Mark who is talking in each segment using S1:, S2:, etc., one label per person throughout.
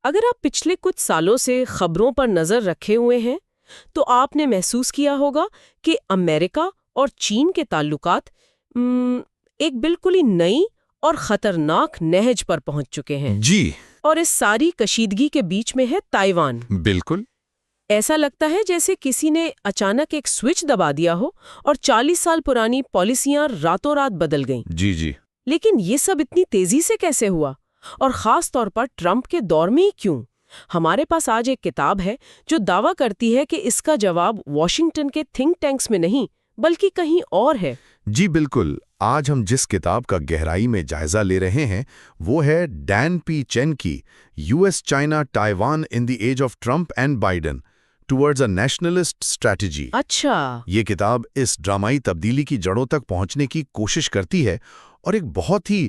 S1: اگر آپ پچھلے کچھ سالوں سے خبروں پر نظر رکھے ہوئے ہیں تو آپ نے محسوس کیا ہوگا کہ امریکہ اور چین کے تعلقات ایک بالکل ہی نئی اور خطرناک نہج پر پہنچ چکے ہیں۔
S2: جی
S1: اور اس ساری کشیدگی کے بیچ میں ہے تائیوان۔
S2: بالکل۔
S1: ایسا لگتا ہے جیسے کسی نے اچانک ایک سوئچ دبا دیا ہو اور 40 سال پرانی پالیسیاں راتوں رات بدل گئیں۔
S2: جی
S1: لیکن یہ سب اتنی تیزی سے کیسے ہوا، اور خاص طور پر ٹرمپ کے دور میں ہی کیوں؟ ہمارے پاس آج ایک کتاب ہے جو دعویٰ کرتی ہے کہ اس کا جواب واشنگٹن کے تھنک ٹینکس میں نہیں بلکہ کہیں اور ہے۔
S2: جی بالکل۔ آج ہم جس کتاب کا گہرائی میں جائزہ لے رہے ہیں وہ ہے ڈین پی چین کی US China Taiwan in the age of Trump and Biden towards a nationalist strategy.
S1: اچھا۔
S2: یہ کتاب اس ڈرامائی تبدیلی کی جڑوں تک پہنچنے کی کوشش کرتی ہے اور ایک بہت ہی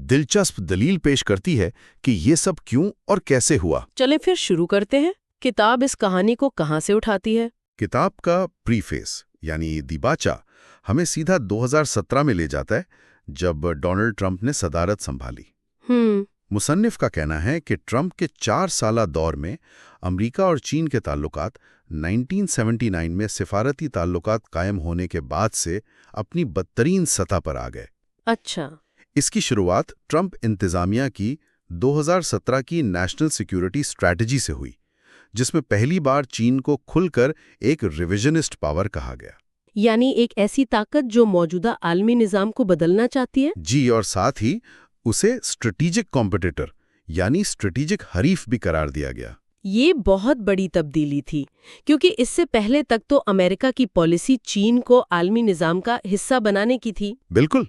S2: دلچسپ دلیل پیش کرتی ہے کہ یہ سب کیوں اور کیسے ہوا۔
S1: چلیں پھر شروع کرتے ہیں۔ کتاب اس کہانی کو کہاں سے اٹھاتی ہے؟
S2: کتاب کا پریفیس یعنی دیباچہ ہمیں سیدھا 2017 میں لے جاتا ہے جب ڈونلڈ ٹرمپ نے صدارت سنبھالی۔ مصنف کا کہنا ہے کہ ٹرمپ کے 4 سالہ دور میں امریکہ اور چین کے تعلقات 1979 میں سفارتی تعلقات قائم ہونے کے بعد سے اپنی بدترین سطح پر آ گئے۔
S1: اچھا۔
S2: اس کی شروعات ٹرمپ انتظامیہ کی 2017 کی نیشنل سیکیورٹی اسٹریٹجی سے ہوئی، جس میں پہلی بار چین کو کھل کر ایک ریویژنسٹ پاور کہا گیا۔
S1: یعنی ایک ایسی طاقت جو موجودہ عالمی نظام کو بدلنا چاہتی ہے؟
S2: جی، اور ساتھ ہی اسے اسٹریٹیجک کمپٹیٹر یعنی اسٹریٹیجک حریف بھی قرار دیا گیا۔
S1: یہ بہت بڑی تبدیلی تھی، کیونکہ اس سے پہلے تک تو امریکہ کی پالیسی چین کو عالمی نظام کا حصہ بنانے کی تھی۔
S2: بالکل۔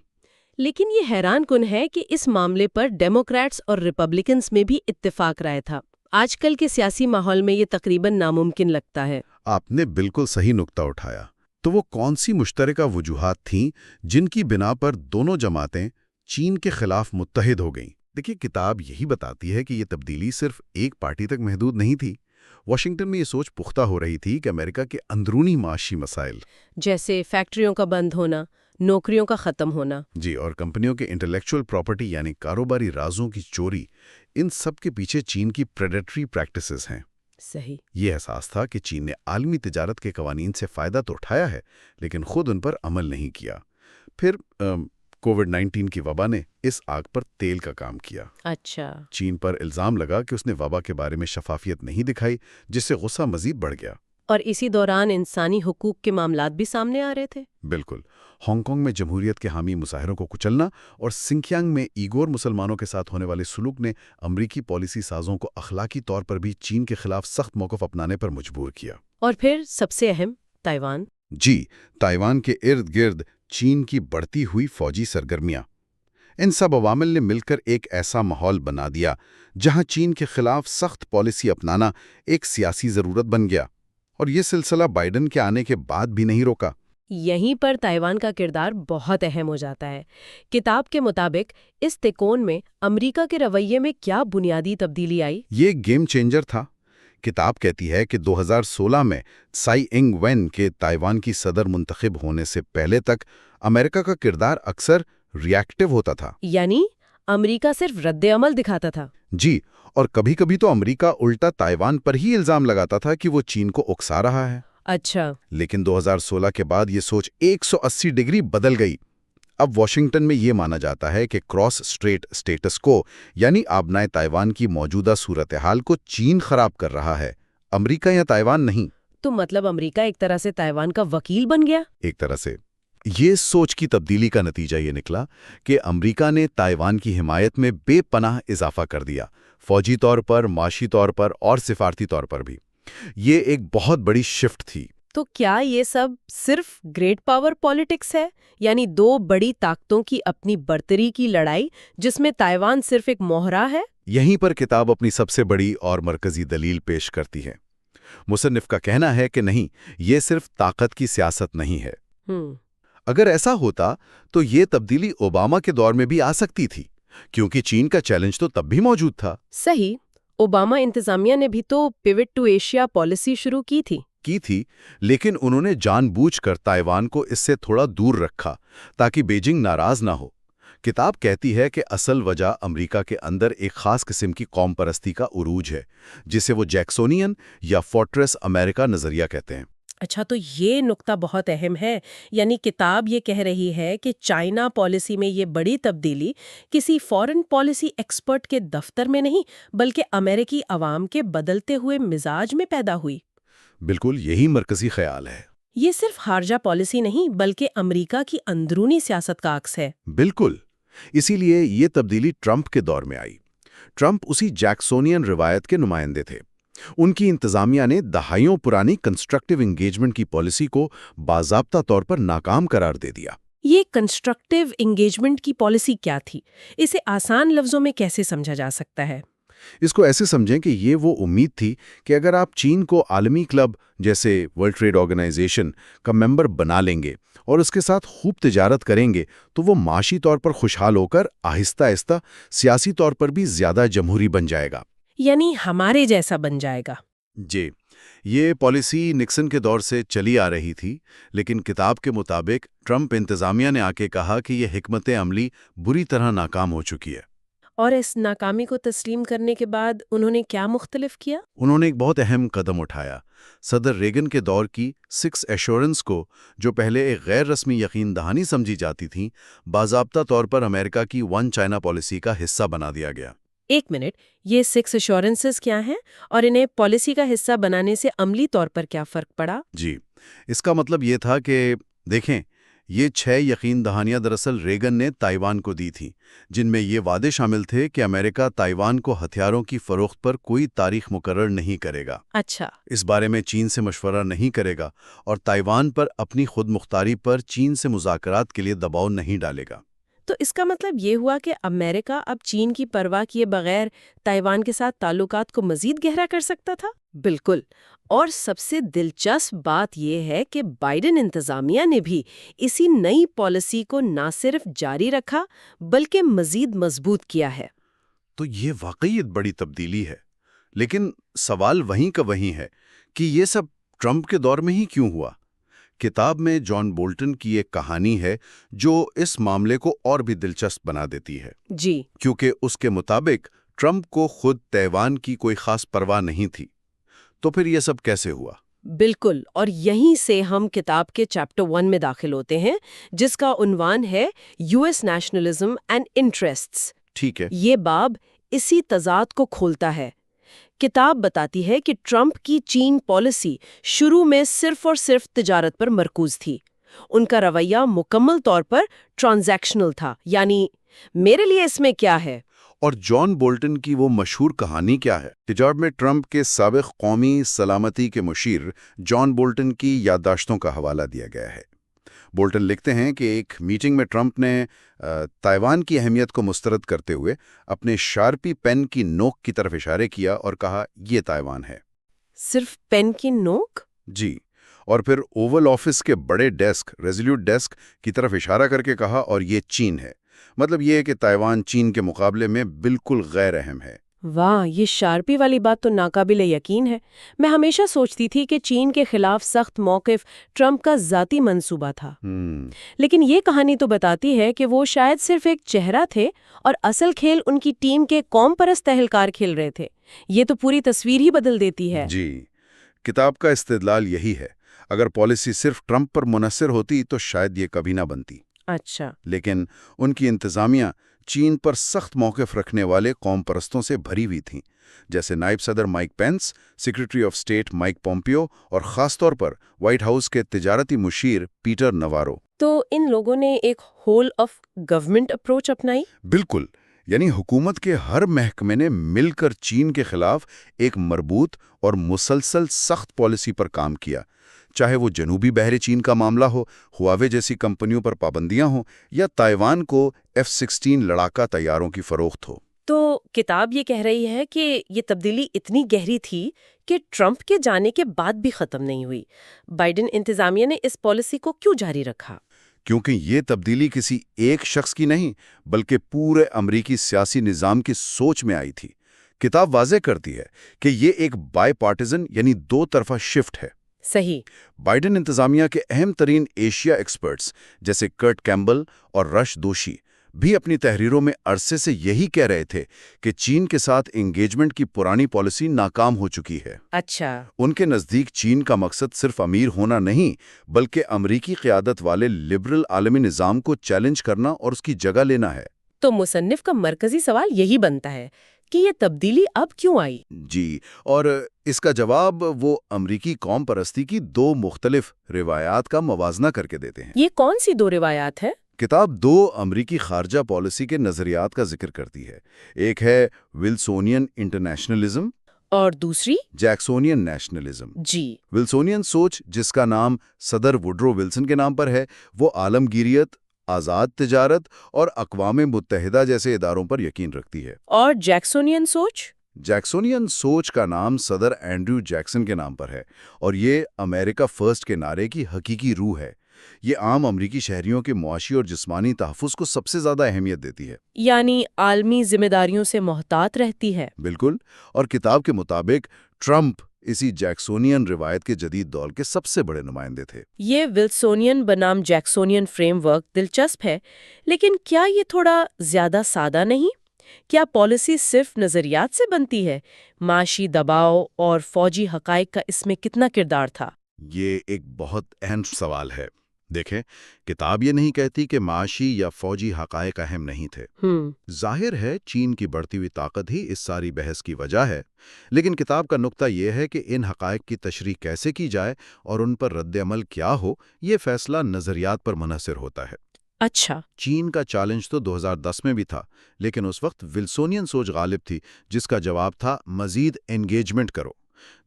S1: لیکن یہ حیران کن ہے کہ اس معاملے پر ڈیموکریٹس اور ریپبلکنز میں بھی اتفاق رائے تھا۔ آج کل کے سیاسی ماحول میں یہ تقریباً ناممکن لگتا ہے۔
S2: آپ نے بالکل صحیح نقطہ اٹھایا۔ تو وہ کون سی مشترکہ وجوہات تھیں جن کی بنا پر دونوں جماعتیں چین کے خلاف متحد ہو گئیں؟ دیکھیے، کتاب یہی بتاتی ہے کہ یہ تبدیلی صرف ایک پارٹی تک محدود نہیں تھی۔ واشنگٹن میں یہ سوچ پختہ ہو رہی تھی کہ امریکہ کے اندرونی معاشی مسائل
S1: جیسے فیکٹریوں کا بند ہونا، نوکریوں کا ختم ہونا،
S2: جی، اور کمپنیوں کے انٹلیکچوئل پراپرٹی یعنی کاروباری رازوں کی چوری، ان سب کے پیچھے چین کی پریڈیٹری پریکٹسز ہیں۔
S1: صحیح۔
S2: یہ احساس تھا کہ چین نے عالمی تجارت کے قوانین سے فائدہ تو اٹھایا ہے لیکن خود ان پر عمل نہیں کیا۔ پھر کووڈ-19 کی وبا نے اس آگ پر تیل کا کام کیا۔
S1: اچھا۔
S2: چین پر الزام لگا کہ اس نے وبا کے بارے میں شفافیت نہیں دکھائی، جس سے غصہ مزید بڑھ گیا۔
S1: اور اسی دوران انسانی حقوق کے معاملات بھی سامنے آ رہے تھے۔
S2: بالکل۔ ہانگ کانگ میں جمہوریت کے حامی مظاہروں کو کچلنا اور سنکیانگ میں ایگور مسلمانوں کے ساتھ ہونے والے سلوک نے امریکی پالیسی سازوں کو اخلاقی طور پر بھی چین کے خلاف سخت موقف اپنانے پر مجبور کیا۔
S1: اور پھر سب سے اہم تائیوان۔
S2: جی، تائیوان کے ارد گرد چین کی بڑھتی ہوئی فوجی سرگرمیاں، ان سب عوامل نے مل کر ایک ایسا ماحول بنا دیا جہاں چین کے خلاف سخت پالیسی اپنانا ایک سیاسی ضرورت بن گیا، اور یہ سلسلہ بائیڈن کے آنے کے بعد بھی نہیں روکا۔
S1: یہیں پر تائیوان کا کردار بہت اہم ہو جاتا ہے۔ کتاب کے مطابق اس تکون میں امریکہ کے رویے میں کیا بنیادی تبدیلی آئی؟
S2: یہ گیم چینجر تھا۔ کتاب کہتی ہے کہ 2016 میں سائی انگ وین کے تائیوان کی صدر منتخب ہونے سے پہلے تک امریکہ کا کردار اکثر ری ایکٹیو ہوتا تھا،
S1: یعنی امریکہ صرف رد عمل دکھاتا تھا۔
S2: جی، اور کبھی کبھی تو امریکہ الٹا تائیوان پر ہی الزام لگاتا تھا کہ وہ چین کو اکسا رہا ہے۔
S1: اچھا۔
S2: لیکن 2016 کے بعد یہ سوچ 180 ڈگری بدل گئی۔ اب واشنگٹن میں یہ مانا جاتا ہے کہ کراس اسٹریٹ اسٹیٹس کو یعنی آبنائے تائیوان کی موجودہ صورتحال کو چین خراب کر رہا ہے، امریکہ یا تائیوان نہیں۔
S1: تو مطلب امریکہ ایک طرح سے تائیوان کا وکیل بن گیا؟
S2: ایک طرح سے۔ یہ سوچ کی تبدیلی کا نتیجہ یہ نکلا کہ امریکہ نے تائیوان کی حمایت میں بے پناہ اضافہ کر دیا، فوجی طور پر، معاشی طور پر اور سفارتی طور پر بھی۔ یہ ایک بہت بڑی شفٹ تھی۔
S1: تو کیا یہ سب صرف گریٹ پاور پالیٹکس ہے، یعنی دو بڑی طاقتوں کی اپنی برتری کی لڑائی جس میں تائیوان صرف ایک موہرا ہے؟
S2: یہیں پر کتاب اپنی سب سے بڑی اور مرکزی دلیل پیش کرتی ہے۔ مصنف کا کہنا ہے کہ نہیں، یہ صرف طاقت کی سیاست نہیں ہے۔ اگر ایسا ہوتا تو یہ تبدیلی اوباما کے دور میں بھی آ سکتی تھی، کیونکہ چین کا چیلنج تو تب بھی موجود تھا۔
S1: صحیح۔ اوباما انتظامیہ نے بھی تو پیوٹ ٹو ایشیا پالیسی شروع کی تھی،
S2: لیکن انہوں نے جان بوجھ کر تائیوان کو اس سے تھوڑا دور رکھا تاکہ بیجنگ ناراض نہ ہو، کتاب کہتی ہے کہ اصل وجہ امریکہ کے اندر ایک خاص قسم کی قوم پرستی کا عروج ہے، جسے وہ جیکسونین یا فورٹریس امریکہ نظریہ کہتے ہیں۔
S1: اچھا، تو یہ نقطہ بہت اہم ہے، یعنی کتاب یہ کہہ رہی ہے کہ چائنا پالیسی میں یہ بڑی تبدیلی کسی فورن پالیسی ایکسپرٹ کے دفتر میں نہیں بلکہ امریکی عوام کے بدلتے ہوئے مزاج میں پیدا ہوئی۔
S2: بالکل یہی مرکزی خیال ہے۔
S1: یہ صرف خارجہ پالیسی نہیں بلکہ امریکہ کی اندرونی سیاست کا عکس ہے۔
S2: بالکل، اسی لیے یہ تبدیلی ٹرمپ کے دور میں آئی۔ ٹرمپ اسی جیکسونین روایت کے نمائندے تھے۔ ان کی انتظامیہ نے دہائیوں پرانی کنسٹرکٹیو انگیجمنٹ کی پالیسی کو باضابطہ طور پر ناکام قرار دے دیا۔
S1: یہ کنسٹرکٹیو انگیجمنٹ کی پالیسی کیا تھی؟ اسے آسان لفظوں میں کیسے سمجھا جا سکتا ہے؟
S2: اس کو ایسے سمجھیں کہ یہ وہ امید تھی کہ اگر آپ چین کو عالمی کلب جیسے ورلڈ ٹریڈ آرگنائزیشن کا ممبر بنا لیں گے اور اس کے ساتھ خوب تجارت کریں گے تو وہ معاشی طور پر خوشحال ہو کر آہستہ آہستہ سیاسی طور پر بھی زیادہ جمہوری بن جائے گا،
S1: یعنی ہمارے جیسا بن جائے گا۔
S2: جی، یہ پالیسی نکسن کے دور سے چلی آ رہی تھی، لیکن کتاب کے مطابق ٹرمپ انتظامیہ نے آ کے کہا کہ یہ حکمت عملی بری طرح ناکام ہو چکی ہے۔
S1: اور اس ناکامی کو تسلیم کرنے کے بعد انہوں نے کیا مختلف کیا؟
S2: انہوں نے ایک بہت اہم قدم اٹھایا۔ صدر ریگن کے دور کی 6 ایشورنس کو، جو پہلے ایک غیر رسمی یقین دہانی سمجھی جاتی تھیں، باضابطہ طور پر امریکہ کی ون چائنا پالیسی کا حصہ بنا دیا گیا۔
S1: ایک منٹ، یہ 6 ایشورنسز کیا ہیں اور انہیں پالیسی کا حصہ بنانے سے عملی طور پر کیا فرق پڑا؟
S2: جی، اس کا مطلب یہ تھا کہ دیکھیں، یہ 6 یقین دہانیاں دراصل ریگن نے تائیوان کو دی تھیں، جن میں یہ وعدے شامل تھے کہ امریکہ تائیوان کو ہتھیاروں کی فروخت پر کوئی تاریخ مقرر نہیں کرے گا۔
S1: اچھا،
S2: اس بارے میں چین سے مشورہ نہیں کرے گا اور تائیوان پر اپنی خود مختاری پر چین سے مذاکرات کے لیے دباؤ نہیں ڈالے گا۔
S1: تو اس کا مطلب یہ ہوا کہ امریکہ اب چین کی پرواہ کیے بغیر تائیوان کے ساتھ تعلقات کو مزید گہرا کر سکتا تھا؟ بالکل، اور سب سے دلچسپ بات یہ ہے کہ بائیڈن انتظامیہ نے بھی اسی نئی پالیسی کو نہ صرف جاری رکھا بلکہ مزید مضبوط کیا ہے۔
S2: تو یہ واقعی ایک بڑی تبدیلی ہے، لیکن سوال وہیں کا وہیں ہے کہ یہ سب ٹرمپ کے دور میں ہی کیوں ہوا؟ کتاب میں جان بولٹن کی ایک کہانی ہے جو اس معاملے کو اور بھی دلچسپ بنا دیتی ہے۔
S1: جی،
S2: کیونکہ اس کے مطابق ٹرمپ کو خود تائیوان کی کوئی خاص پرواہ نہیں تھی، تو پھر یہ سب کیسے ہوا؟
S1: بالکل، اور یہیں سے ہم کتاب کے چیپٹر 1 میں داخل ہوتے ہیں، جس کا عنوان ہے U S nationalism and interests.
S2: ٹھیک ہے۔
S1: یہ باب اسی تضاد کو کھولتا ہے۔ کتاب بتاتی ہے کہ ٹرمپ کی چین پالیسی شروع میں صرف اور صرف تجارت پر مرکوز تھی۔ ان کا رویہ مکمل طور پر ٹرانزیکشنل تھا، یعنی میرے لیے اس میں کیا ہے؟
S2: اور جان بولٹن کی وہ مشہور کہانی کیا ہے؟ کتاب میں ٹرمپ کے سابق قومی سلامتی کے مشیر جان بولٹن کی یادداشتوں کا حوالہ دیا گیا ہے۔ بولٹن لکھتے ہیں کہ ایک میٹنگ میں ٹرمپ نے تائیوان کی اہمیت کو مسترد کرتے ہوئے اپنے شارپی پین کی نوک کی طرف اشارے کیا اور کہا، یہ تائیوان ہے۔
S1: صرف پین کی نوک؟
S2: جی، اور پھر اوول آفس کے بڑے ڈیسک، ریزولوٹ ڈیسک کی طرف اشارہ کر کے کہا، اور یہ چین ہے۔ مطلب یہ ہے کہ تائیوان چین کے مقابلے میں بالکل غیر اہم ہے۔
S1: واہ، یہ شارپی والی بات تو ناقابل یقین ہے۔ میں ہمیشہ سوچتی تھی کہ چین کے خلاف سخت موقف ٹرمپ کا ذاتی منصوبہ تھا، لیکن یہ کہانی تو بتاتی ہے کہ وہ شاید صرف ایک چہرہ تھے اور اصل کھیل ان کی ٹیم کے قوم پرست اہلکار کھیل رہے تھے۔ یہ تو پوری تصویر ہی بدل دیتی ہے۔
S2: جی، کتاب کا استدلال یہی ہے۔ اگر پالیسی صرف ٹرمپ پر منحصر ہوتی تو شاید یہ کبھی نہ بنتی۔
S1: اچھا،
S2: لیکن ان کی انتظامیہ چین پر سخت موقف رکھنے والے قوم پرستوں سے بھری ہوئی تھیں، جیسے نائب صدر Mike Pence, secretary of state Mike Pompeo اور خاص طور پر وائٹ ہاؤس کے تجارتی مشیر پیٹر نوارو۔
S1: تو ان لوگوں نے ایک ہول آف گورنمنٹ اپروچ اپنائی؟
S2: بالکل، یعنی حکومت کے ہر محکمے نے مل کر چین کے خلاف ایک مربوط اور مسلسل سخت پالیسی پر کام کیا، چاہے وہ جنوبی بحر چین کا معاملہ ہو، ہواوے جیسی کمپنیوں پر پابندیاں ہوں، یا تائیوان کو F-16 لڑاکا طیاروں کی فروخت ہو۔
S1: تو کتاب یہ کہہ رہی ہے کہ یہ تبدیلی اتنی گہری تھی کہ ٹرمپ کے جانے کے بعد بھی ختم نہیں ہوئی۔ بائیڈن انتظامیہ نے اس پالیسی کو کیوں جاری رکھا؟
S2: کیونکہ یہ تبدیلی کسی ایک شخص کی نہیں، بلکہ پورے امریکی سیاسی نظام کی سوچ میں آئی تھی۔ کتاب واضح کرتی ہے کہ یہ ایک بائی پارٹیزن یعنی دو طرفہ شفٹ ہے۔
S1: صحیح۔
S2: بائیڈن انتظامیہ کے اہم ترین ایشیا ایکسپرٹس جیسے کرٹ کیمبل اور رش دوشی بھی اپنی تحریروں میں عرصے سے یہی کہہ رہے تھے کہ چین کے ساتھ انگیجمنٹ کی پرانی پالیسی ناکام ہو چکی ہے۔
S1: اچھا۔
S2: ان کے نزدیک چین کا مقصد صرف امیر ہونا نہیں، بلکہ امریکی قیادت والے لبرل عالمی نظام کو چیلنج کرنا اور اس کی جگہ لینا ہے۔
S1: تو مصنف کا مرکزی سوال یہی بنتا ہے کہ یہ تبدیلی اب کیوں آئی؟
S2: جی، اور اس کا جواب وہ امریکی قوم پرستی کی دو مختلف روایات کا موازنہ کر کے دیتے ہیں۔
S1: یہ کون سی دو روایات ہیں؟
S2: کتاب دو امریکی خارجہ پالیسی کے نظریات کا ذکر کرتی ہے۔ ایک ہے ولسونین انٹرنیشنلزم
S1: اور دوسری
S2: جیکسونین نیشنلزم۔
S1: جی۔
S2: ولسونین سوچ، جس کا نام صدر ووڈرو ولسن کے نام پر ہے، وہ عالمگیریت، آزاد تجارت اور اقوام متحدہ جیسے اداروں پر یقین رکھتی ہے۔
S1: اور جیکسونین سوچ؟
S2: جیکسونین سوچ کا نام صدر اینڈریو جیکسن کے نام پر ہے، اور یہ امریکہ فرسٹ کے نعرے کی حقیقی روح ہے۔ یہ عام امریکی شہریوں کے معاشی اور جسمانی تحفظ کو سب سے زیادہ اہمیت دیتی ہے،
S1: یعنی عالمی ذمہ داریوں سے محتاط رہتی ہے۔
S2: بالکل۔ اور کتاب کے مطابق ٹرمپ اسی جیکسونین روایت کے جدید دور کے سب سے بڑے نمائندے تھے۔
S1: یہ ولسونین بنام جیکسونین فریم ورک دلچسپ ہے، لیکن کیا یہ تھوڑا زیادہ سادہ نہیں؟ کیا پالیسی صرف نظریات سے بنتی ہے؟ معاشی دباؤ اور فوجی حقائق کا اس میں کتنا کردار تھا؟
S2: یہ ایک بہت اہم سوال ہے۔ دیکھیں، کتاب یہ نہیں کہتی کہ معاشی یا فوجی حقائق اہم نہیں تھے۔ ظاہر ہے چین کی بڑھتی ہوئی طاقت ہی اس ساری بحث کی وجہ ہے، لیکن کتاب کا نقطہ یہ ہے کہ ان حقائق کی تشریح کیسے کی جائے اور ان پر رد عمل کیا ہو، یہ فیصلہ نظریات پر منحصر ہوتا ہے۔
S1: اچھا۔
S2: چین کا چیلنج تو 2010 میں بھی تھا، لیکن اس وقت ولسونین سوچ غالب تھی، جس کا جواب تھا مزید انگیجمنٹ کرو۔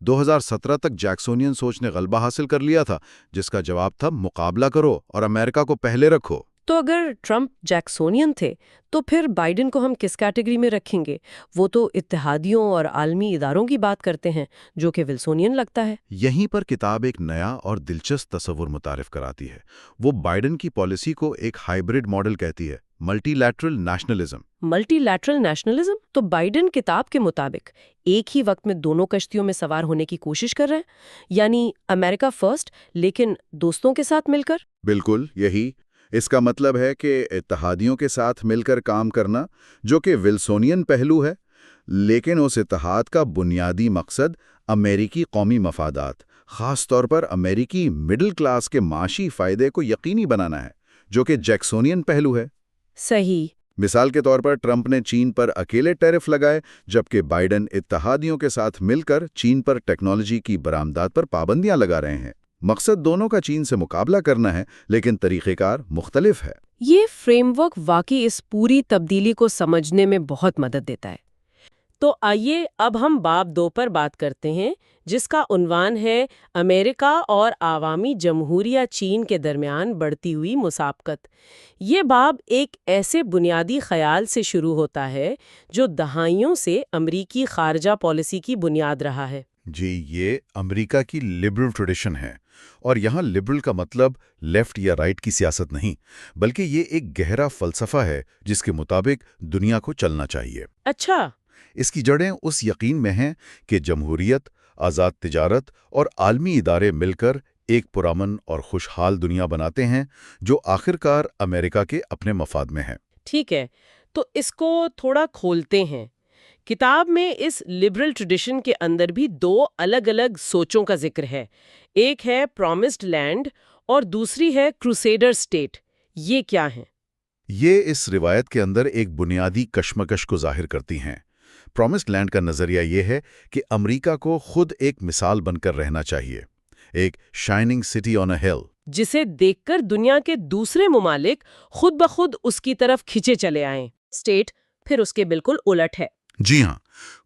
S2: 2017 تک جیکسونین سوچ نے غلبہ حاصل کر لیا تھا، جس کا جواب تھا مقابلہ کرو اور امریکہ کو پہلے رکھو۔
S1: تو اگر ٹرمپ جیکسونین تھے تو پھر بائیڈن کو ہم کس کیٹیگری میں رکھیں گے؟ وہ تو اتحادیوں اور عالمی اداروں کی بات کرتے ہیں، جو کہ ولسونین لگتا ہے۔
S2: یہیں پر کتاب ایک نیا اور دلچسپ تصور متعارف کراتی ہے۔ وہ بائیڈن کی پالیسی کو ایک ہائبرڈ ماڈل کہتی ہے، multi lateral nationalism.
S1: Multi lateral nationalism? تو بائیڈن کتاب کے مطابق ایک ہی وقت میں دونوں کشتیوں میں سوار ہونے کی کوشش کر رہے ہیں، یعنی امریکہ فرسٹ لیکن دوستوں کے ساتھ مل کر؟
S2: بالکل یہی۔ اس کا مطلب ہے کہ اتحادیوں کے ساتھ مل کر کام کرنا، جو کہ ولسونین پہلو ہے، لیکن اس اتحاد کا بنیادی مقصد امریکی قومی مفادات، خاص طور پر امریکی مڈل کلاس کے معاشی فائدے کو یقینی بنانا ہے، جو کہ جیکسونین پہلو ہے۔
S1: صحیح۔
S2: مثال کے طور پر ٹرمپ نے چین پر اکیلے ٹیرف لگائے، جبکہ بائیڈن اتحادیوں کے ساتھ مل کر چین پر ٹیکنالوجی کی برآمدات پر پابندیاں لگا رہے ہیں۔ مقصد دونوں کا چین سے مقابلہ کرنا ہے، لیکن طریقہ کار مختلف ہے۔
S1: یہ فریم ورک واقعی اس پوری تبدیلی کو سمجھنے میں بہت مدد دیتا ہے۔ تو آئیے اب ہم باب 2 پر بات کرتے ہیں، جس کا عنوان ہے امریکہ اور عوامی جمہوریہ چین کے درمیان بڑھتی ہوئی مسابقت۔ یہ باب ایک ایسے بنیادی خیال سے شروع ہوتا ہے جو دہائیوں سے امریکی خارجہ پالیسی کی بنیاد رہا ہے۔
S2: جی، یہ امریکہ کی لبرل ٹریڈیشن ہے، اور یہاں لبرل کا مطلب لیفٹ یا رائٹ کی سیاست نہیں، بلکہ یہ ایک گہرا فلسفہ ہے جس کے مطابق دنیا کو چلنا چاہیے۔
S1: اچھا۔
S2: اس کی جڑیں اس یقین میں ہیں کہ جمہوریت، آزاد تجارت اور عالمی ادارے مل کر ایک پرامن اور خوشحال دنیا بناتے ہیں، جو آخرکار امریکہ کے اپنے مفاد میں ہے۔
S1: ٹھیک ہے، تو اس کو تھوڑا کھولتے ہیں۔ کتاب میں اس لبرل ٹریڈیشن کے اندر بھی دو الگ الگ سوچوں کا ذکر ہے۔ ایک ہے پرومسڈ لینڈ اور دوسری ہے کروسیڈر سٹیٹ۔ یہ کیا ہیں؟
S2: یہ اس روایت کے اندر ایک بنیادی کشمکش کو ظاہر کرتی ہیں۔ پرومسڈ لینڈ کا نظریہ یہ ہے کہ امریکہ کو خود ایک مثال بن کر رہنا چاہیے، ایک شائننگ سٹی آن اے ہل،
S1: جسے دیکھ کر دنیا کے دوسرے ممالک خود بخود اس کی طرف کھچے چلے آئیں۔ سٹیٹ پھر اس کے بالکل الٹ ہے۔
S2: جی ہاں،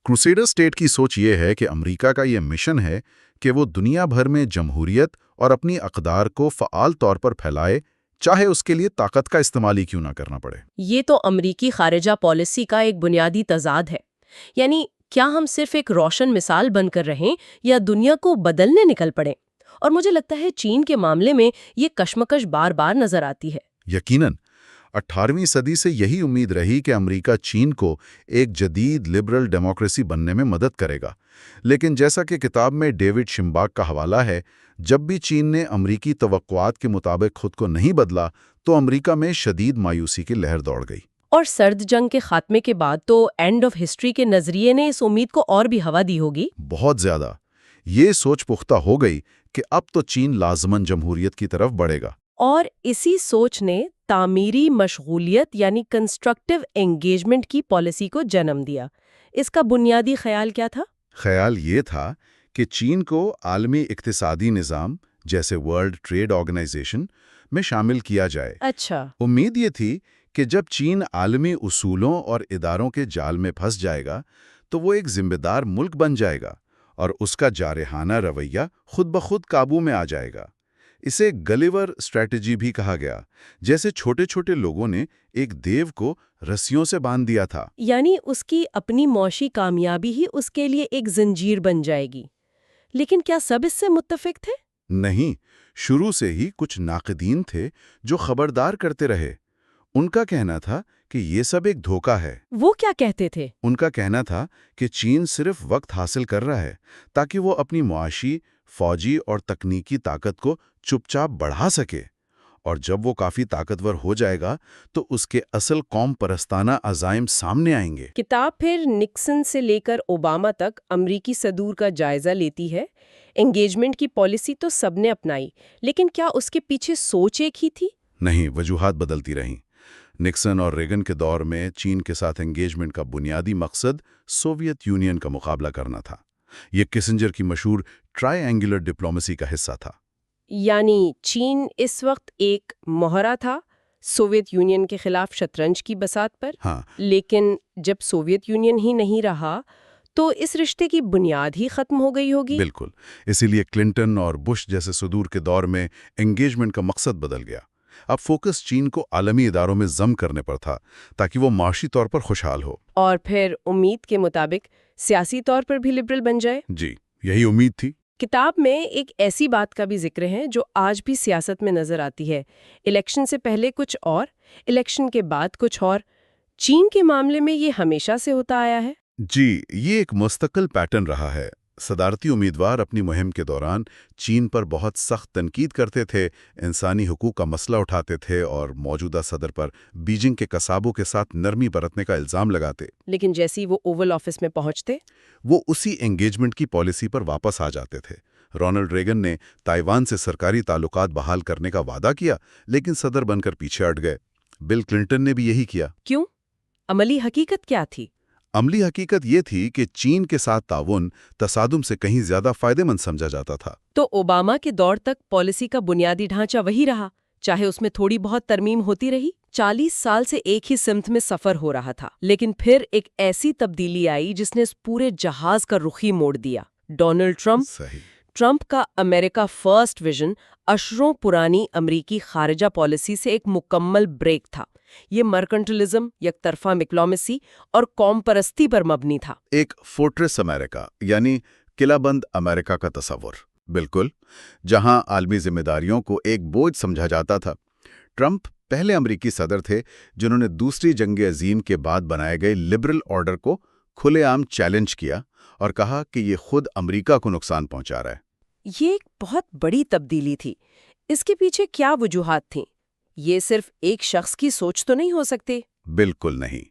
S2: کروسیڈر سٹیٹ کی سوچ یہ ہے کہ امریکہ کا یہ مشن ہے کہ وہ دنیا بھر میں جمہوریت اور اپنی اقدار کو فعال طور پر پھیلائے، چاہے اس کے لیے طاقت کا استعمال ہی کیوں نہ کرنا پڑے۔
S1: یہ تو امریکی خارجہ پالیسی کا ایک بنیادی تضاد ہے۔ یعنی کیا ہم صرف ایک روشن مثال بن کر رہیں یا دنیا کو بدلنے نکل پڑیں؟ اور مجھے لگتا ہے چین کے معاملے میں یہ کشمکش بار بار نظر آتی ہے۔
S2: یقیناً 18ویں صدی سے یہی امید رہی کہ امریکہ چین کو ایک جدید لبرل ڈیموکریسی بننے میں مدد کرے گا، لیکن جیسا کہ کتاب میں ڈیوڈ شمباک کا حوالہ ہے، جب بھی چین نے امریکی توقعات کے مطابق خود کو نہیں بدلا تو امریکہ میں شدید مایوسی کی لہر دوڑ گئی۔
S1: اور سرد جنگ کے خاتمے کے بعد تو اینڈ آف ہسٹری کے نظریے نے اس امید کو اور بھی ہوا دی ہوگی۔
S2: بہت زیادہ۔ یہ سوچ پختہ ہو گئی کہ اب تو چین لازماً جمہوریت کی طرف بڑھے گا۔
S1: اور اسی سوچ نے تعمیری مشغولیت یعنی کنسٹرکٹیو انگیجمنٹ کی پالیسی کو جنم دیا۔ اس کا بنیادی خیال کیا تھا؟
S2: خیال یہ تھا کہ چین کو عالمی اقتصادی نظام جیسے ورلڈ ٹریڈ آرگنائزیشن میں شامل کیا جائے۔
S1: اچھا۔
S2: امید یہ تھی کہ جب چین عالمی اصولوں اور اداروں کے جال میں پھنس جائے گا تو وہ ایک ذمہ دار ملک بن جائے گا اور اس کا جارحانہ رویہ خود بخود قابو میں آ جائے گا۔ اسے گلیور اسٹریٹجی بھی کہا گیا، جیسے چھوٹے چھوٹے لوگوں نے ایک دیو کو رسیوں سے باندھ دیا تھا۔
S1: یعنی اس کی اپنی معاشی کامیابی ہی اس کے لیے ایک زنجیر بن جائے گی۔ لیکن کیا سب اس سے متفق تھے؟
S2: نہیں، شروع سے ہی کچھ ناقدین تھے جو خبردار کرتے رہے۔ ان کا کہنا تھا کہ یہ سب ایک دھوکہ ہے۔
S1: وہ کیا کہتے تھے؟
S2: ان کا کہنا تھا کہ چین صرف وقت حاصل کر رہا ہے تاکہ وہ اپنی معاشی، فوجی اور تکنیکی طاقت کو چپ چاپ بڑھا سکے، اور جب وہ کافی طاقتور ہو جائے گا تو اس کے اصل قوم پرستانہ عزائم سامنے آئیں گے۔
S1: کتاب پھر نکسن سے لے کر اوباما تک امریکی صدور کا جائزہ لیتی ہے۔ انگیجمنٹ کی پالیسی تو سب نے اپنائی، لیکن کیا اس کے پیچھے سوچ ایک ہی تھی؟
S2: نہیں، وجوہات بدلتی رہیں۔ نکسن اور ریگن کے دور میں چین کے ساتھ انگیجمنٹ کا بنیادی مقصد سوویت یونین کا مقابلہ کرنا تھا۔ یہ کسنجر کی مشہور ٹرائی اینگولر ڈپلومیسی کا حصہ تھا۔
S1: یعنی چین اس وقت ایک مہرہ تھا سوویت یونین کے خلاف شطرنج کی بساط پر۔
S2: ہاں،
S1: لیکن جب سوویت یونین ہی نہیں رہا تو اس رشتے کی بنیاد ہی ختم ہو گئی ہوگی۔
S2: بالکل۔ اسی لیے کلنٹن اور بش جیسے صدور کے دور میں انگیجمنٹ کا مقصد بدل گیا۔ اب فوکس چین کو عالمی اداروں میں ضم کرنے پر تھا تاکہ وہ معاشی طور پر خوشحال ہو۔
S1: اور پھر امید کے مطابق سیاسی طور پر بھی لبرل بن جائے۔
S2: جی، یہی امید تھی۔
S1: کتاب میں ایک ایسی بات کا بھی ذکر ہے جو آج بھی سیاست میں نظر آتی ہے۔ الیکشن سے پہلے کچھ اور، الیکشن کے بعد کچھ اور۔ چین کے معاملے میں یہ ہمیشہ سے ہوتا آیا ہے۔
S2: جی، یہ ایک مستقل پیٹرن رہا ہے۔ صدارتی امیدوار اپنی مہم کے دوران چین پر بہت سخت تنقید کرتے تھے، انسانی حقوق کا مسئلہ اٹھاتے تھے اور موجودہ صدر پر بیجنگ کے قصابوں کے ساتھ نرمی برتنے کا الزام لگاتے۔
S1: لیکن جیسی وہ اوول آفس میں پہنچتے،
S2: وہ اسی انگیجمنٹ کی پالیسی پر واپس آ جاتے تھے۔ رونلڈ ریگن نے تائیوان سے سرکاری تعلقات بحال کرنے کا وعدہ کیا، لیکن صدر بن کر پیچھے ہٹ گئے۔ بل کلنٹن نے بھی یہی کیا۔
S1: کیوں؟ عملی حقیقت کیا تھی؟
S2: عملی حقیقت یہ تھی کہ چین کے ساتھ تعاون تصادم سے کہیں زیادہ فائدہ مند سمجھا جاتا تھا۔
S1: تو اوباما کے دور تک پالیسی کا بنیادی ڈھانچہ وہی رہا، چاہے اس میں تھوڑی بہت ترمیم ہوتی رہی۔ 40 سال سے ایک ہی سمت میں سفر ہو رہا تھا، لیکن پھر ایک ایسی تبدیلی آئی جس نے اس پورے جہاز کا رخ ہی موڑ دیا۔ Donald Trump.
S2: صحیح۔
S1: ٹرمپ کا امریکا فرسٹ ویژن اشروں پرانی امریکی خارجہ پالیسی سے ایک مکمل بریک تھا۔ یہ مرکنٹلزم، یک طرفہ ڈپلومیسی اور قوم پرستی پر مبنی تھا۔
S2: ایک فورٹریس امریکہ یعنی قلعہ بند امریکہ کا تصور، بالکل، جہاں عالمی ذمہ داریوں کو ایک بوجھ سمجھا جاتا تھا۔ ٹرمپ پہلے امریکی صدر تھے جنہوں نے دوسری جنگ عظیم کے بعد بنائے گئے لبرل آرڈر کو کھلے عام چیلنج کیا اور کہا کہ یہ خود امریکہ کو نقصان پہنچا رہا ہے۔
S1: یہ ایک بہت بڑی تبدیلی تھی۔ اس کے پیچھے کیا وجوہات تھیں؟ یہ صرف ایک شخص کی سوچ تو نہیں ہو سکتی؟
S2: بالکل نہیں،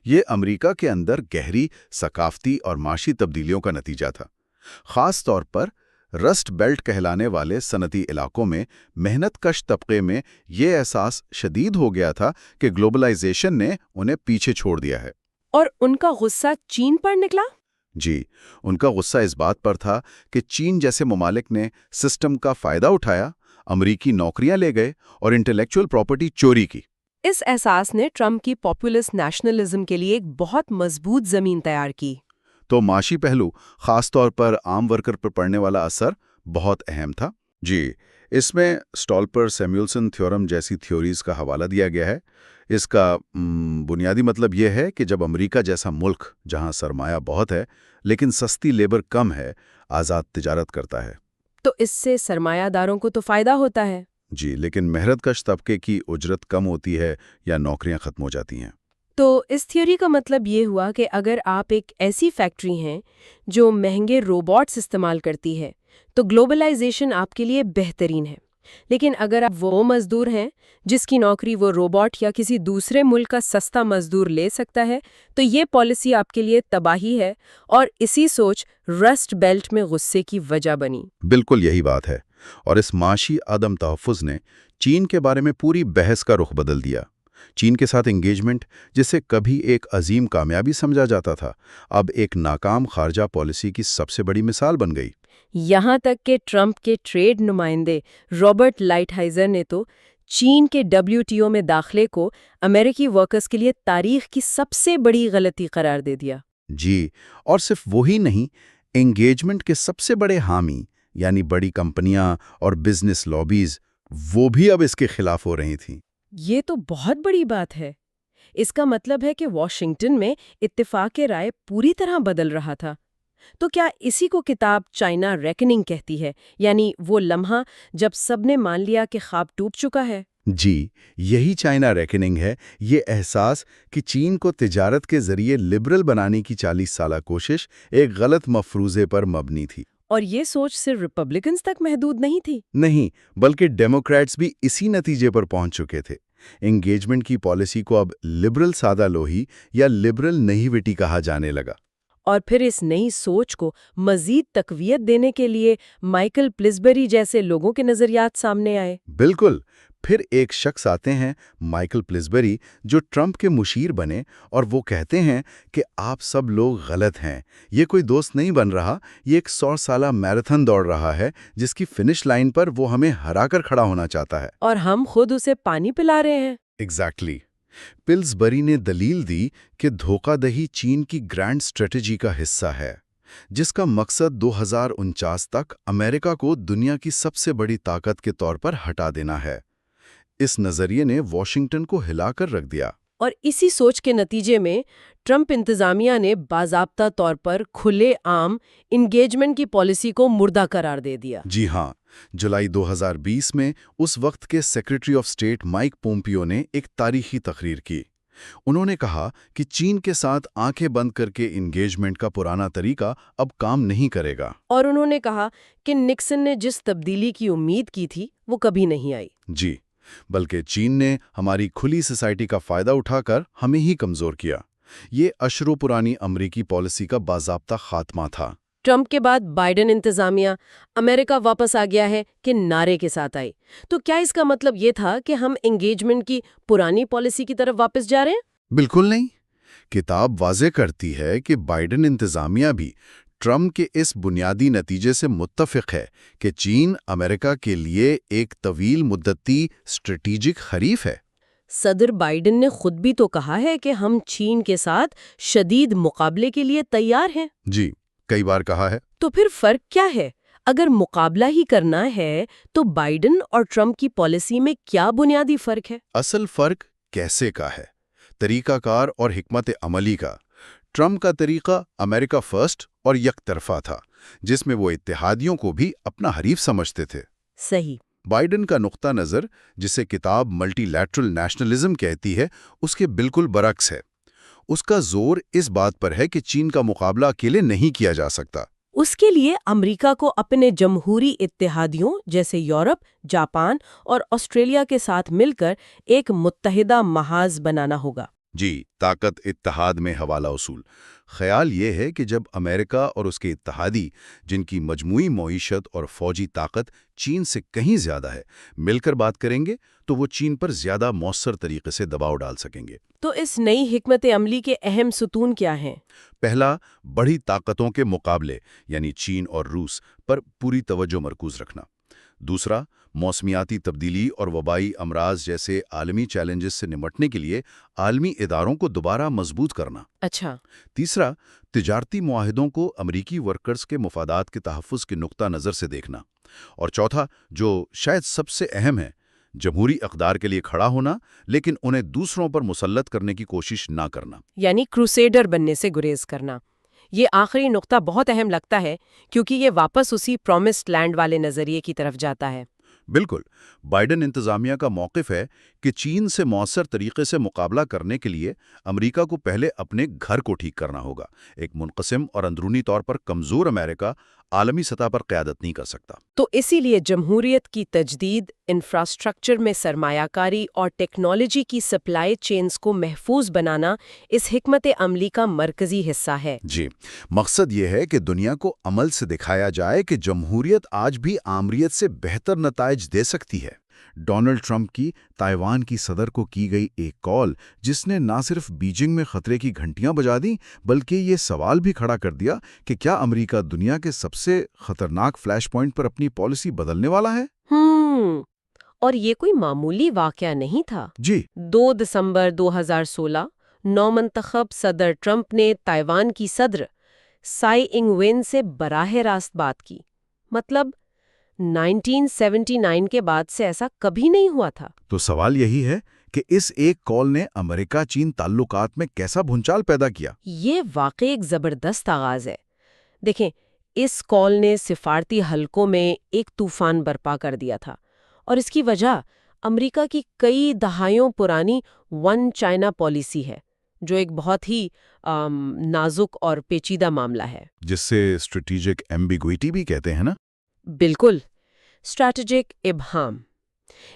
S2: یہ امریکا کے اندر گہری ثقافتی اور معاشی تبدیلیوں کا نتیجہ تھا۔ خاص طور پر رسٹ بیلٹ کہلانے والے صنعتی علاقوں میں محنت کش طبقے میں یہ احساس شدید ہو گیا تھا کہ گلوبلائزیشن نے انہیں پیچھے چھوڑ دیا ہے۔
S1: اور ان کا غصہ چین پر نکلا؟
S2: جی، ان کا غصہ اس بات پر تھا کہ چین جیسے ممالک نے سسٹم کا فائدہ اٹھایا، امریکی نوکریاں لے گئے اور انٹلیکچوئل پراپرٹی چوری کی۔ اس
S1: احساس نے ٹرمپ کی پاپولسٹ نیشنلزم کے لیے ایک بہت مضبوط زمین تیار کی۔
S2: تو معاشی پہلو، خاص طور پر عام ورکر پر پڑنے والا اثر بہت اہم تھا۔ جی، اس میں اسٹالپر سیمولسن تھیورم جیسی تھیوریز کا حوالہ دیا گیا ہے۔ اس کا بنیادی مطلب یہ ہے کہ جب امریکہ جیسا ملک جہاں سرمایہ بہت ہے لیکن سستی لیبر کم ہے، آزاد تجارت کرتا ہے
S1: تو اس سے سرمایہ داروں کو تو فائدہ ہوتا ہے۔
S2: جی، لیکن محنت کش طبقے کی اجرت کم ہوتی ہے یا نوکریاں ختم ہو جاتی ہیں۔
S1: تو اس تھیوری کا مطلب یہ ہوا کہ اگر آپ ایک ایسی فیکٹری ہیں جو مہنگے روبوٹس استعمال کرتی ہے تو گلوبلائزیشن آپ کے لیے بہترین ہے، لیکن اگر آپ وہ مزدور ہیں جس کی نوکری وہ روبوٹ یا کسی دوسرے ملک کا سستا مزدور لے سکتا ہے تو یہ پالیسی آپ کے لیے تباہی ہے، اور اسی سوچ رسٹ بیلٹ میں غصے کی وجہ بنی۔
S2: بالکل یہی بات ہے، اور اس معاشی عدم تحفظ نے چین کے بارے میں پوری بحث کا رخ بدل دیا۔ چین کے ساتھ انگیجمنٹ، جسے کبھی ایک عظیم کامیابی سمجھا جاتا تھا، اب ایک ناکام خارجہ پالیسی کی سب سے بڑی مثال بن گئی۔
S1: یہاں تک کہ ٹرمپ کے ٹریڈ نمائندے رابرٹ لائٹ ہائزر نے تو چین کے WTO میں داخلے کو امریکی ورکرز کے لیے تاریخ کی سب سے بڑی غلطی قرار دے دیا۔
S2: جی، اور صرف وہی نہیں، انگیجمنٹ کے سب سے بڑے حامی یعنی بڑی کمپنیاں اور بزنس لابیز، وہ بھی اب اس کے خلاف ہو رہی تھیں۔
S1: یہ تو بہت بڑی بات ہے۔ اس کا مطلب ہے کہ واشنگٹن میں اتفاق رائے پوری طرح بدل رہا تھا۔ تو کیا اسی کو کتاب چائنا ریکننگ کہتی ہے، یعنی وہ لمحہ جب سب نے مان لیا کہ خواب ٹوٹ چکا ہے؟
S2: جی، یہی چائنا ریکننگ ہے، یہ احساس کہ چین کو تجارت کے ذریعے لبرل بنانے کی 40 سالہ کوشش ایک غلط مفروضے پر مبنی تھی۔
S1: اور یہ سوچ صرف ریپبلکنز تک محدود نہیں تھی۔
S2: نہیں، بلکہ ڈیموکریٹس بھی اسی نتیجے پر پہنچ چکے تھے۔ انگیجمنٹ کی پالیسی کو اب لبرل سادہ لوہی یا لبرل نیویٹی کہا جانے لگا۔
S1: اور پھر اس نئی سوچ کو مزید تقویت دینے کے لیے مائیکل پلسبری جیسے لوگوں کے نظریات سامنے آئے۔
S2: بالکل، پھر ایک شخص آتے ہیں مائیکل پلسبری، جو ٹرمپ کے مشیر بنے، اور وہ کہتے ہیں کہ آپ سب لوگ غلط ہیں، یہ کوئی دوست نہیں بن رہا، یہ ایک 100 سالہ میراتھن دوڑ رہا ہے جس کی فنش لائن پر وہ ہمیں ہرا کر کھڑا ہونا چاہتا ہے،
S1: اور ہم خود اسے پانی پلا رہے ہیں۔
S2: ایگزیکٹلی۔ پلسبری نے دلیل دی کہ دھوکہ دہی چین کی گرینڈ اسٹریٹجی کا حصہ ہے، جس کا مقصد 2049 تک امریکہ کو دنیا کی سب سے بڑی طاقت کے طور پر ہٹا دینا ہے۔ اس نظریے نے واشنگٹن کو ہلا کر رکھ دیا۔
S1: اور اسی سوچ کے نتیجے میں ٹرمپ انتظامیہ نے باضابطہ طور پر کھلے عام انگیجمنٹ کی پالیسی کو مردہ قرار دے دیا۔
S2: جی ہاں، جولائی 2020 میں اس وقت کے secretary of state Mike Pompeo نے ایک تاریخی تقریر کی۔ انہوں نے کہا کہ چین کے ساتھ آنکھیں بند کر کے انگیجمنٹ کا پرانا طریقہ اب کام نہیں کرے گا۔
S1: اور انہوں نے کہا کہ نکسن نے جس تبدیلی کی امید کی تھی وہ کبھی نہیں آئی۔
S2: جی، بلکہ چین نے ہماری کھلی سوسائٹی کا فائدہ اٹھا کر ہمیں ہی کمزور کیا۔ یہ اشرو پرانی امریکی پالیسی کا باضابطہ خاتمہ تھا۔
S1: ٹرمپ کے بعد بائیڈن انتظامیہ امریکہ واپس آ گیا ہے کہ نعرے کے ساتھ آئی، تو کیا اس کا مطلب یہ تھا کہ ہم انگیجمنٹ کی پرانی پالیسی کی طرف واپس جا رہے ہیں؟
S2: بالکل نہیں۔ کتاب واضح کرتی ہے کہ بائیڈن انتظامیہ بھی ٹرمپ کے اس بنیادی نتیجے سے متفق ہے کہ چین امریکہ کے لیے ایک طویل مدتی اسٹریٹجک حریف ہے۔
S1: صدر بائیڈن نے خود بھی تو کہا ہے کہ ہم چین کے ساتھ شدید مقابلے کے لیے تیار ہیں۔
S2: جی، کئی بار کہا ہے۔
S1: تو پھر فرق کیا ہے؟ اگر مقابلہ ہی کرنا ہے تو بائیڈن اور ٹرمپ کی پالیسی میں کیا بنیادی فرق ہے؟
S2: اصل فرق کیسے کا ہے، طریقہ کار اور حکمت عملی کا۔ ٹرمپ کا طریقہ امریکہ فرسٹ اور یک طرفہ تھا، جس میں وہ اتحادیوں کو بھی اپنا حریف سمجھتے تھے۔
S1: صحیح۔
S2: بائیڈن کا نقطہ نظر، جسے کتاب ملٹی لیٹرل نیشنلزم کہتی ہے، اس کے بالکل برعکس ہے۔ اس کا زور اس بات پر ہے کہ چین کا مقابلہ اکیلے نہیں کیا جا سکتا۔
S1: اس کے لیے امریکہ کو اپنے جمہوری اتحادیوں جیسے یورپ، جاپان اور آسٹریلیا کے ساتھ مل کر ایک متحدہ محاذ بنانا ہوگا۔
S2: جی، طاقت اتحاد میں حوالہ اصول۔ خیال یہ ہے کہ جب امریکہ اور اس کے اتحادی، جن کی مجموعی معیشت اور فوجی طاقت چین سے کہیں زیادہ ہے، مل کر بات کریں گے تو وہ چین پر زیادہ مؤثر طریقے سے دباؤ ڈال سکیں گے۔
S1: تو اس نئی حکمت عملی کے اہم ستون کیا ہیں؟
S2: پہلا، بڑی طاقتوں کے مقابلے یعنی چین اور روس پر پوری توجہ مرکوز رکھنا۔ دوسرا، موسمیاتی تبدیلی اور وبائی امراض جیسے عالمی چیلنجز سے نمٹنے کے لیے عالمی اداروں کو دوبارہ مضبوط کرنا۔
S1: اچھا۔
S2: تیسرا، تجارتی معاہدوں کو امریکی ورکرز کے مفادات کے تحفظ کے نقطہ نظر سے دیکھنا۔ اور چوتھا، جو شاید سب سے اہم ہے، جمہوری اقدار کے لیے کھڑا ہونا، لیکن انہیں دوسروں پر مسلط کرنے کی کوشش نہ کرنا۔
S1: یعنی کروسیڈر بننے سے گریز کرنا۔ یہ آخری نقطہ بہت اہم لگتا ہے کیونکہ یہ واپس اسی پرومسڈ لینڈ والے نظریے کی طرف جاتا ہے۔
S2: بالکل، بائیڈن انتظامیہ کا موقف ہے کہ چین سے مؤثر طریقے سے مقابلہ کرنے کے لیے امریکہ کو پہلے اپنے گھر کو ٹھیک کرنا ہوگا۔ ایک منقسم اور اندرونی طور پر کمزور امریکہ عالمی سطح پر قیادت نہیں کر سکتا۔
S1: تو اسی لیے جمہوریت کی تجدید، انفراسٹرکچر میں سرمایہ کاری اور ٹیکنالوجی کی سپلائی چینز کو محفوظ بنانا اس حکمت عملی کا مرکزی حصہ ہے۔
S2: جی، مقصد یہ ہے کہ دنیا کو عمل سے دکھایا جائے کہ جمہوریت آج بھی آمریت سے بہتر نتائج دے سکتی ہے۔ ڈونلڈ ٹرمپ کی تائیوان کی صدر کو کی گئی ایک کال، جس نے نہ صرف بیجنگ میں خطرے کی گھنٹیاں بجا دیں بلکہ یہ سوال بھی کھڑا کر دیا کہ کیا امریکہ دنیا کے سب سے خطرناک فلیش پوائنٹ پر اپنی پالیسی بدلنے والا ہے؟
S1: اور یہ کوئی معمولی واقعہ نہیں تھا۔
S2: جی،
S1: 2 دسمبر 2016 نومنتخب صدر ٹرمپ نے تائیوان کی صدر سائی انگ وین سے براہ راست بات کی۔ مطلب 1979 کے بعد سے ایسا کبھی نہیں ہوا تھا۔
S2: تو سوال یہی ہے کہ اس ایک کال نے امریکہ چین تعلقات میں کیسا بھونچال پیدا کیا؟
S1: یہ واقعی ایک زبردست آغاز ہے۔ دیکھیں، اس کال نے سفارتی حلقوں میں ایک طوفان برپا کر دیا تھا، اور اس کی وجہ امریکہ کی کئی دہائیوں پرانی ون چائنا پالیسی ہے، جو ایک بہت ہی نازک اور پیچیدہ معاملہ ہے،
S2: جس سے اسٹریٹجک ایمبیگوئٹی بھی کہتے ہیں نا؟
S1: بالکل، اسٹریٹجک ابہام۔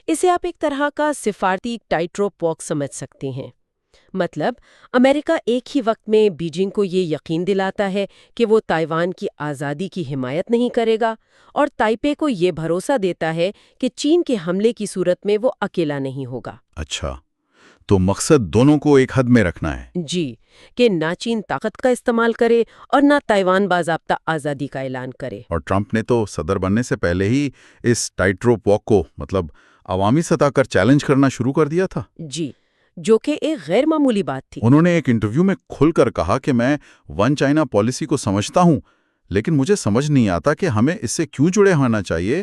S1: اسے آپ ایک طرح کا سفارتی ٹائٹ روپ واک سمجھ سکتے ہیں۔ مطلب امریکہ ایک ہی وقت میں بیجنگ کو یہ یقین دلاتا ہے کہ وہ تائیوان کی آزادی کی حمایت نہیں کرے گا، اور تائپے کو یہ بھروسہ دیتا ہے کہ چین کے حملے کی صورت میں وہ اکیلا نہیں ہوگا۔
S2: اچھا، تو مقصد دونوں کو ایک حد میں رکھنا ہے۔
S1: جی، کہ نہ چین طاقت کا استعمال کرے اور نہ تائیوان باضابطہ آزادی کا اعلان کرے۔
S2: اور ٹرمپ نے تو صدر بننے سے پہلے ہی اس ٹائٹ روپ واک کو عوامی سطح پر چیلنج کرنا شروع کر دیا تھا۔
S1: جی، جو کہ ایک غیر معمولی بات تھی۔
S2: انہوں نے ایک انٹرویو میں کھل کر کہا کہ میں ون چائنا پالیسی کو سمجھتا ہوں، لیکن مجھے سمجھ نہیں آتا کہ ہمیں اس سے کیوں جڑے ہونا چاہیے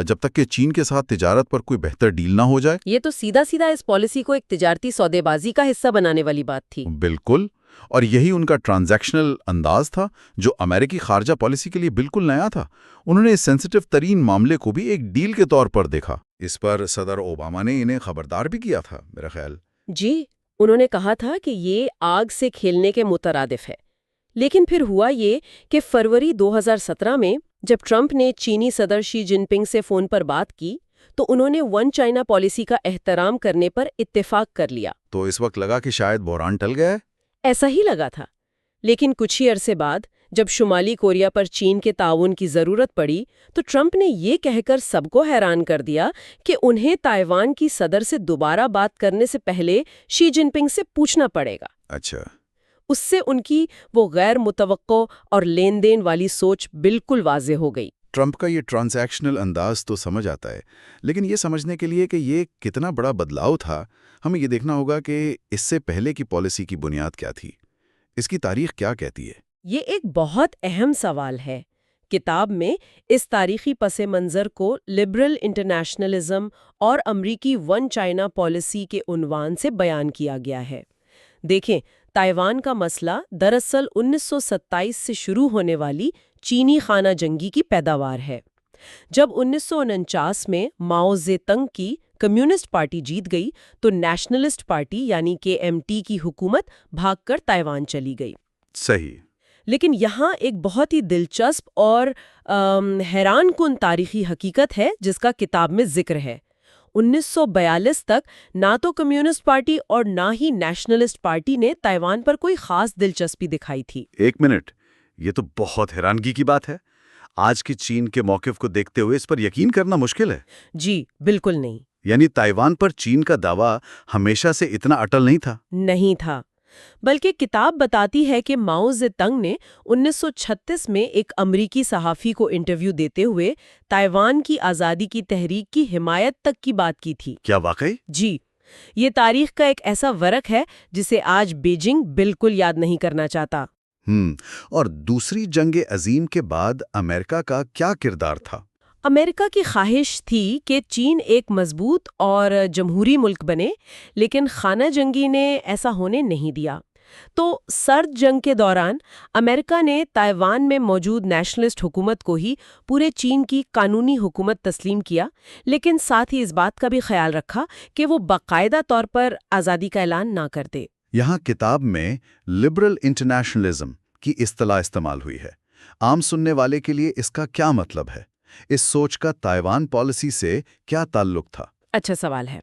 S2: جب تک کہ چین کے ساتھ تجارت پر کوئی بہتر ڈیل نہ ہو جائے۔
S1: یہ تو سیدھا سیدھا اس پالیسی کو ایک تجارتی سودے بازی کا حصہ بنانے والی بات تھی۔
S2: بالکل، اور یہی ان کا ٹرانزیکشنل انداز تھا جو امریکی خارجہ پالیسی کے لیے بالکل نیا تھا۔ انہوں نے اس سینسٹیو ترین معاملے کو بھی ایک ڈیل کے طور پر دیکھا۔ اس پر صدر اوباما نے انہیں خبردار بھی کیا تھا، میرا خیال۔
S1: جی، انہوں نے کہا تھا کہ یہ آگ سے کھیلنے کے مترادف ہے۔ لیکن پھر ہوا یہ کہ فروری 2017 میں جب ٹرمپ نے چینی صدر شی جن پنگ سے فون پر بات کی تو انہوں نے ون چائنا پالیسی کا احترام کرنے پر اتفاق کر لیا۔
S2: تو اس وقت لگا کہ شاید بحران ٹل گیا ہے؟
S1: ایسا ہی لگا تھا، لیکن کچھ ہی عرصے بعد جب شمالی کوریا پر چین کے تعاون کی ضرورت پڑی تو ٹرمپ نے یہ کہہ کر سب کو حیران کر دیا کہ انہیں تائیوان کی صدر سے دوبارہ بات کرنے سے پہلے شی جن پنگ سے پوچھنا پڑے گا۔
S2: اچھا،
S1: اس سے ان کی وہ غیر متوقع اور لین دین والی سوچ بالکل واضح ہو گئی۔
S2: ٹرمپ کا یہ ٹرانزیکشنل انداز تو سمجھ آتا ہے، لیکن یہ سمجھنے کے لیے کہ یہ کتنا بڑا بدلاؤ تھا، ہمیں یہ دیکھنا ہوگا کہ اس سے پہلے کی پالیسی کی بنیاد کیا تھی، اس کی تاریخ کیا کہتی ہے۔
S1: یہ ایک بہت اہم سوال ہے۔ کتاب میں اس تاریخی پس منظر کو لبرل انٹرنیشنلزم اور امریکی ون چائنا پالیسی کے عنوان سے بیان کیا گیا ہے۔ دیکھیں، تائیوان کا مسئلہ دراصل 1927 سے شروع ہونے والی چینی خانہ جنگی کی پیداوار ہے۔ جب 1949 میں ماؤ زے تنگ کی کمیونسٹ پارٹی جیت گئی تو نیشنلسٹ پارٹی یعنی KMT کی حکومت بھاگ کر تائیوان چلی گئی۔
S2: صحیح۔
S1: لیکن یہاں ایک بہت ہی دلچسپ اور حیران کن تاریخی حقیقت ہے جس کا کتاب میں ذکر ہے۔ 1942 تک نہ تو کمیونسٹ پارٹی اور نہ ہی نیشنلسٹ پارٹی نے تائیوان پر کوئی خاص دلچسپی دکھائی تھی۔
S2: ایک منٹ، یہ تو بہت حیرانگی کی بات ہے۔ آج کی چین کے موقف کو دیکھتے ہوئے اس پر یقین کرنا مشکل ہے۔
S1: جی، بالکل نہیں۔
S2: یعنی تائیوان پر چین کا دعویٰ ہمیشہ سے اتنا اٹل نہیں تھا؟
S1: نہیں تھا، بلکہ کتاب بتاتی ہے کہ ماؤ زے تنگ نے 1936 میں ایک امریکی صحافی کو انٹرویو دیتے ہوئے تائیوان کی آزادی کی تحریک کی حمایت تک کی بات کی تھی۔
S2: کیا واقعی؟
S1: جی، یہ تاریخ کا ایک ایسا ورق ہے جسے آج بیجنگ بالکل یاد نہیں کرنا چاہتا۔
S2: اور دوسری جنگ عظیم کے بعد امریکہ کا کیا کردار تھا؟
S1: امریکہ کی خواہش تھی کہ چین ایک مضبوط اور جمہوری ملک بنے، لیکن خانہ جنگی نے ایسا ہونے نہیں دیا۔ تو سرد جنگ کے دوران امریکہ نے تائیوان میں موجود نیشنلسٹ حکومت کو ہی پورے چین کی قانونی حکومت تسلیم کیا، لیکن ساتھ ہی اس بات کا بھی خیال رکھا کہ وہ باقاعدہ طور پر آزادی کا اعلان نہ کر دے۔
S2: یہاں کتاب میں لبرل انٹرنیشنلزم کی اصطلاح استعمال ہوئی ہے۔ عام سننے والے کے لیے اس کا کیا مطلب ہے؟ اس سوچ کا تائیوان پالیسی سے کیا تعلق تھا؟
S1: اچھا سوال ہے۔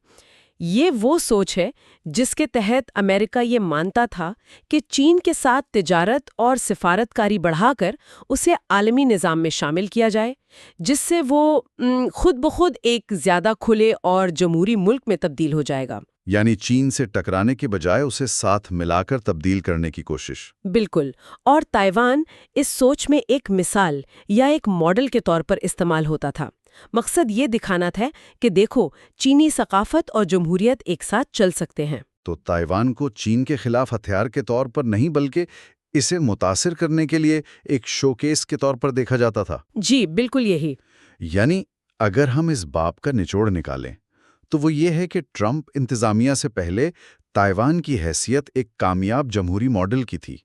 S1: یہ وہ سوچ ہے جس کے تحت امریکہ یہ مانتا تھا کہ چین کے ساتھ تجارت اور سفارتکاری بڑھا کر اسے عالمی نظام میں شامل کیا جائے، جس سے وہ خود بخود ایک زیادہ کھلے اور جمہوری ملک میں تبدیل ہو جائے گا۔
S2: یعنی چین سے ٹکرانے کے بجائے اسے ساتھ ملا کر تبدیل کرنے کی کوشش۔
S1: بالکل، اور تائیوان اس سوچ میں ایک مثال یا ایک ماڈل کے طور پر استعمال ہوتا تھا۔ مقصد یہ دکھانا تھا کہ دیکھو، چینی ثقافت اور جمہوریت ایک ساتھ چل سکتے ہیں۔
S2: تو تائیوان کو چین کے خلاف ہتھیار کے طور پر نہیں بلکہ اسے متاثر کرنے کے لیے ایک شوکیس کے طور پر دیکھا جاتا تھا۔
S1: جی بالکل یہی۔
S2: یعنی اگر ہم اس باب کا نچوڑ نکالیں تو وہ یہ ہے کہ ٹرمپ انتظامیہ سے پہلے تائیوان کی حیثیت ایک کامیاب جمہوری ماڈل کی تھی،